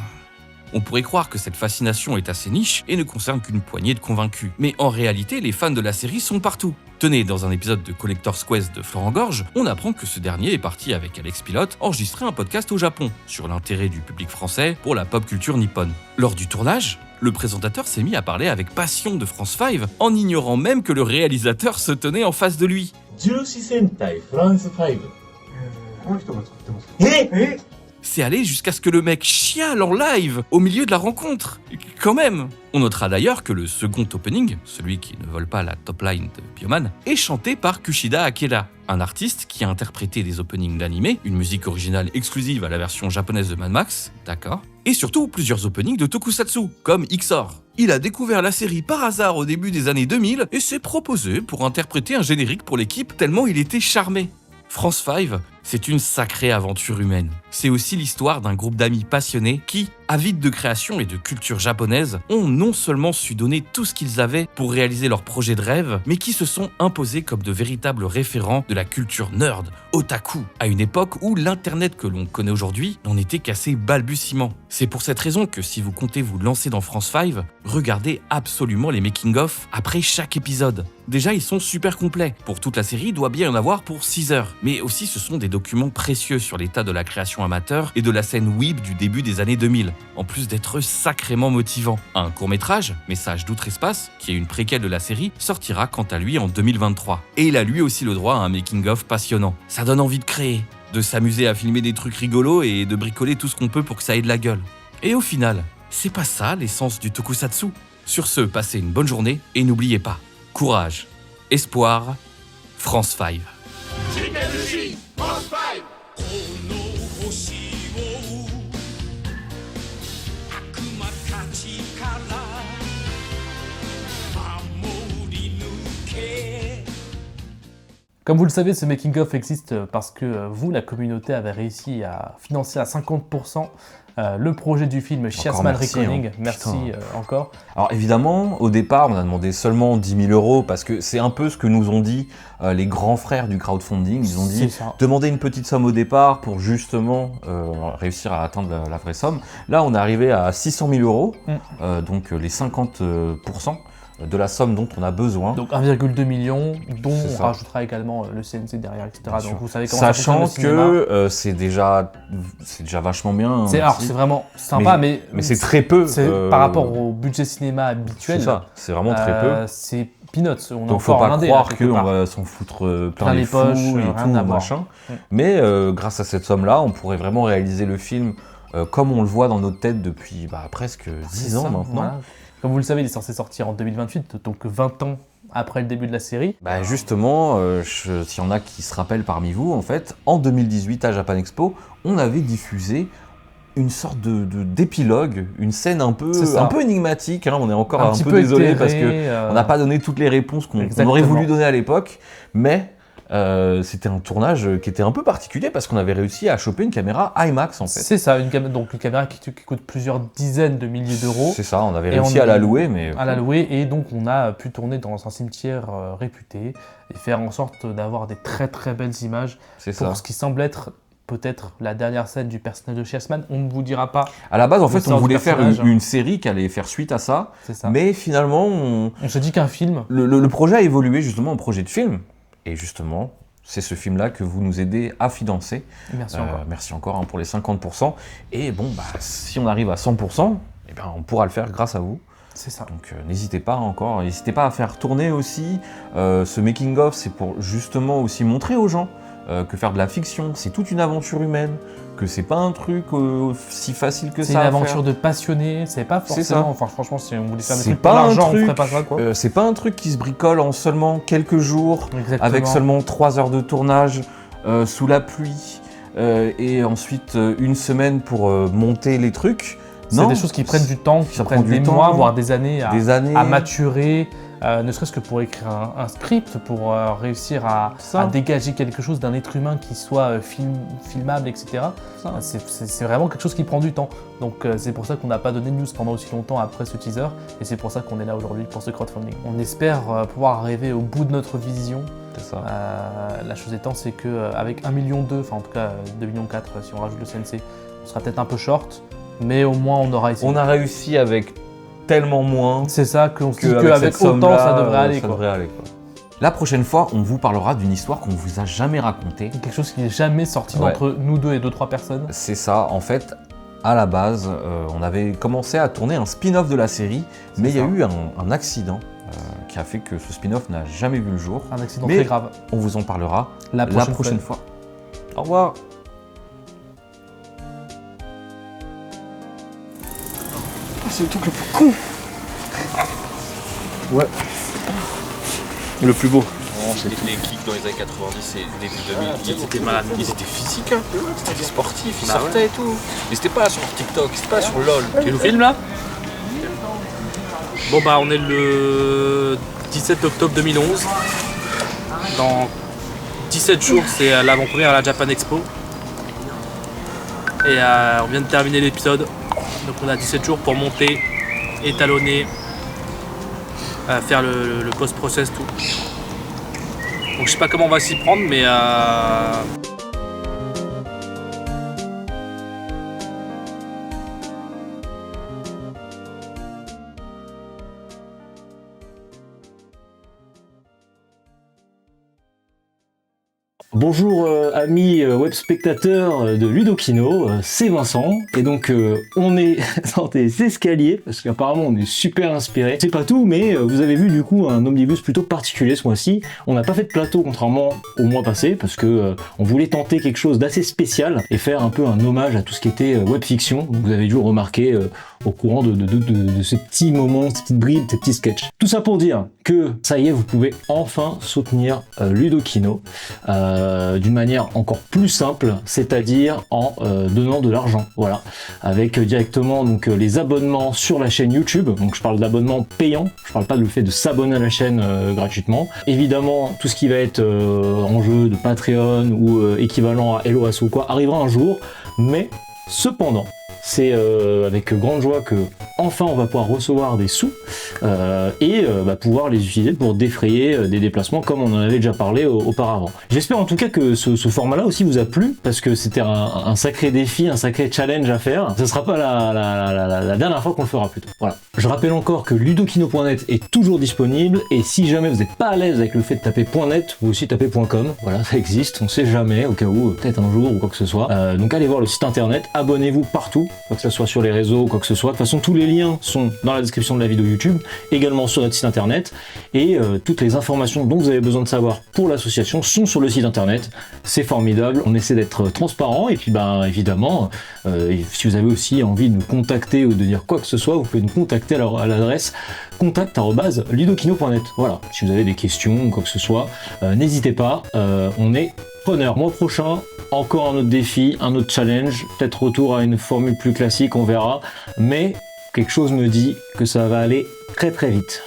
On pourrait croire que cette fascination est assez niche et ne concerne qu'une poignée de convaincus. Mais en réalité, les fans de la série sont partout. Tenez, dans un épisode de Collector's Quest de Florent Gorge, on apprend que ce dernier est parti avec Alex Pilote enregistrer un podcast au Japon sur l'intérêt du public français pour la pop culture nippone. Lors du tournage, le présentateur s'est mis à parler avec passion de France 5 en ignorant même que le réalisateur se tenait en face de lui. C'est allé jusqu'à ce que le mec chiale en live au milieu de la rencontre. Quand même. On notera d'ailleurs que le second opening, celui qui ne vole pas la top line de Bioman, est chanté par Kushida Akira, un artiste qui a interprété des openings d'animé, une musique originale exclusive à la version japonaise de Mad Max, d'accord, et surtout plusieurs openings de tokusatsu, comme XOR. Il a découvert la série par hasard au début des années 2000 et s'est proposé pour interpréter un générique pour l'équipe tellement il était charmé. France 5, c'est une sacrée aventure humaine. C'est aussi l'histoire d'un groupe d'amis passionnés qui, avides de création et de culture japonaise, ont non seulement su donner tout ce qu'ils avaient pour réaliser leur projet de rêve, mais qui se sont imposés comme de véritables référents de la culture nerd, otaku, à une époque où l'internet que l'on connaît aujourd'hui n'en était qu'à ses balbutiements. C'est pour cette raison que si vous comptez vous lancer dans France 5, regardez absolument les making-of après chaque épisode. Déjà, ils sont super complets. Pour toute la série, il doit bien y en avoir pour 6 heures. Mais aussi, ce sont des documents précieux sur l'état de la création amateur et de la scène weeb du début des années 2000, en plus d'être sacrément motivant. Un court-métrage, Message d'Outre-Espace, qui est une préquelle de la série, sortira quant à lui en 2023. Et il a lui aussi le droit à un making-of passionnant. Ça donne envie de créer, de s'amuser à filmer des trucs rigolos et de bricoler tout ce qu'on peut pour que ça ait de la gueule. Et au final, c'est pas ça l'essence du tokusatsu. Sur ce, passez une bonne journée et n'oubliez pas, courage, espoir, France 5. Comme vous le savez, ce making-of existe parce que vous, la communauté, avez réussi à financer à 50% le projet du film Chiasman Reckoning. Merci encore. Alors évidemment, au départ, on a demandé seulement 10 000 euros parce que c'est un peu ce que nous ont dit les grands frères du crowdfunding. Ils ont dit demandez une petite somme au départ pour justement réussir à atteindre la vraie somme. Là, on est arrivé à 600 000 euros, donc les 50%. de la somme dont on a besoin. Donc 1,2 million, dont on rajoutera également le CNC derrière, etc. Bien Donc vous savez comment Sachant ça fonctionne le que c'est déjà vachement bien. C'est vraiment sympa, mais c'est très peu. Par rapport au budget cinéma habituel. C'est ça, c'est vraiment très peu. C'est peanuts. Donc faut pas croire qu'on va s'en foutre plein les poches et tout, machin. Mais grâce à cette somme-là, on pourrait vraiment réaliser le film comme on le voit dans notre tête depuis presque 10 ans maintenant. Voilà. Comme vous le savez, il est censé sortir en 2028, donc 20 ans après le début de la série. Justement, s'il y en a qui se rappellent parmi vous, en fait, en 2018 à Japan Expo, on avait diffusé une sorte d'épilogue, une scène un peu énigmatique. Hein, on est encore un peu désolé parce qu'on n'a pas donné toutes les réponses qu'on aurait voulu donner à l'époque, mais c'était un tournage qui était un peu particulier parce qu'on avait réussi à choper une caméra IMAX en fait. C'est ça, une caméra qui coûte plusieurs dizaines de milliers d'euros. C'est ça, on avait réussi à la louer. Et donc on a pu tourner dans un cimetière réputé et faire en sorte d'avoir des très très belles images pour ce qui semble être peut-être la dernière scène du personnage de Chessman. On ne vous dira pas. À la base, en fait, on voulait faire une série qui allait faire suite à ça. Mais finalement, on s'est dit qu'un film. Le projet a évolué justement en projet de film. Et justement, c'est ce film-là que vous nous aidez à financer. Merci encore pour les 50%. Et bon, si on arrive à 100%, on pourra le faire grâce à vous. C'est ça. Donc n'hésitez pas à faire tourner aussi ce making-of. C'est pour justement aussi montrer aux gens que faire de la fiction, c'est toute une aventure humaine, que c'est pas un truc si facile que ça. C'est une aventure de passionné, c'est pas forcément. Enfin, franchement, si on voulait faire des trucs pour l'argent, on ferait pas ça, quoi. C'est pas un truc qui se bricole en seulement quelques jours, avec seulement 3 heures de tournage sous la pluie, et ensuite une semaine pour monter les trucs. C'est des choses qui prennent du temps, qui prennent des mois, voire des années à maturer. Ne serait-ce que pour écrire un script, pour réussir à dégager quelque chose d'un être humain qui soit filmable, etc. C'est vraiment quelque chose qui prend du temps. Donc c'est pour ça qu'on n'a pas donné de news pendant aussi longtemps après ce teaser, et c'est pour ça qu'on est là aujourd'hui pour ce crowdfunding. On espère pouvoir arriver au bout de notre vision. C'est ça. La chose étant, c'est qu'avec 1,2 million, enfin en tout cas 2,4 millions si on rajoute le CNC, on sera peut-être un peu short, mais au moins on aura essayé. On a réussi avec tellement moins. C'est ça, qu'on se dit qu'avec autant ça devrait aller. La prochaine fois, on vous parlera d'une histoire qu'on ne vous a jamais racontée. Quelque chose qui n'est jamais sorti d'entre nous deux et 2-3 personnes. C'est ça, en fait, à la base, on avait commencé à tourner un spin-off de la série, mais il y a eu un accident qui a fait que ce spin-off n'a jamais vu le jour. Un accident très grave. On vous en parlera la prochaine fois. Au revoir. C'est le truc le plus con. Ouais. Le plus beau. Les geeks dans les années 90 et début 2000, ils étaient malades, ils étaient physiques, hein. C'était sportifs, ils sortaient et tout. Mais c'était pas sur TikTok, c'était pas sur LOL. Tu nous filmes là? Bon on est le 17 octobre 2011. Dans 17 jours, c'est l'avant-première à la Japan Expo. Et on vient de terminer l'épisode. Donc on a 17 jours pour monter, étalonner, faire le post-process, tout. Donc je sais pas comment on va s'y prendre, mais Bonjour amis web spectateurs de Ludokino, c'est Vincent et donc on est dans des escaliers parce qu'apparemment on est super inspiré. C'est pas tout, mais vous avez vu du coup un omnibus plutôt particulier ce mois-ci. On n'a pas fait de plateau contrairement au mois passé parce que on voulait tenter quelque chose d'assez spécial et faire un peu un hommage à tout ce qui était web fiction. Vous avez dû le remarquer au courant de ces petits moments, ces petites bribes, ces petits sketchs. Tout ça pour dire que ça y est, vous pouvez enfin soutenir Ludokino d'une manière encore plus simple, c'est-à-dire en donnant de l'argent, voilà, avec directement donc les abonnements sur la chaîne YouTube. Donc je parle d'abonnement payant, je parle pas du fait de s'abonner à la chaîne gratuitement. Évidemment, tout ce qui va être enjeu de Patreon ou équivalent à Helloasso ou quoi arrivera un jour, mais cependant, c'est avec grande joie que enfin on va pouvoir recevoir des sous et pouvoir les utiliser pour défrayer des déplacements comme on en avait déjà parlé auparavant. J'espère en tout cas que ce format-là aussi vous a plu parce que c'était un sacré défi, un sacré challenge à faire. Ce sera pas la dernière fois qu'on le fera plutôt. Voilà. Je rappelle encore que ludokino.net est toujours disponible et si jamais vous n'êtes pas à l'aise avec le fait de taper .net, vous aussi tapez .com. Voilà, ça existe, on sait jamais, au cas où, peut-être un jour ou quoi que ce soit. Donc allez voir le site internet, abonnez-vous partout, quoi que ce soit sur les réseaux ou quoi que ce soit. De toute façon, tous les liens sont dans la description de la vidéo YouTube, également sur notre site internet et toutes les informations dont vous avez besoin de savoir pour l'association sont sur le site internet. C'est formidable, on essaie d'être transparent et puis évidemment, si vous avez aussi envie de nous contacter ou de dire quoi que ce soit, vous pouvez nous contacter à l'adresse contact@ludokino.net. Voilà, si vous avez des questions ou quoi que ce soit, n'hésitez pas, on est preneur. Mois prochain, encore un autre défi, un autre challenge, peut-être retour à une formule plus classique, on verra, mais quelque chose me dit que ça va aller très très vite.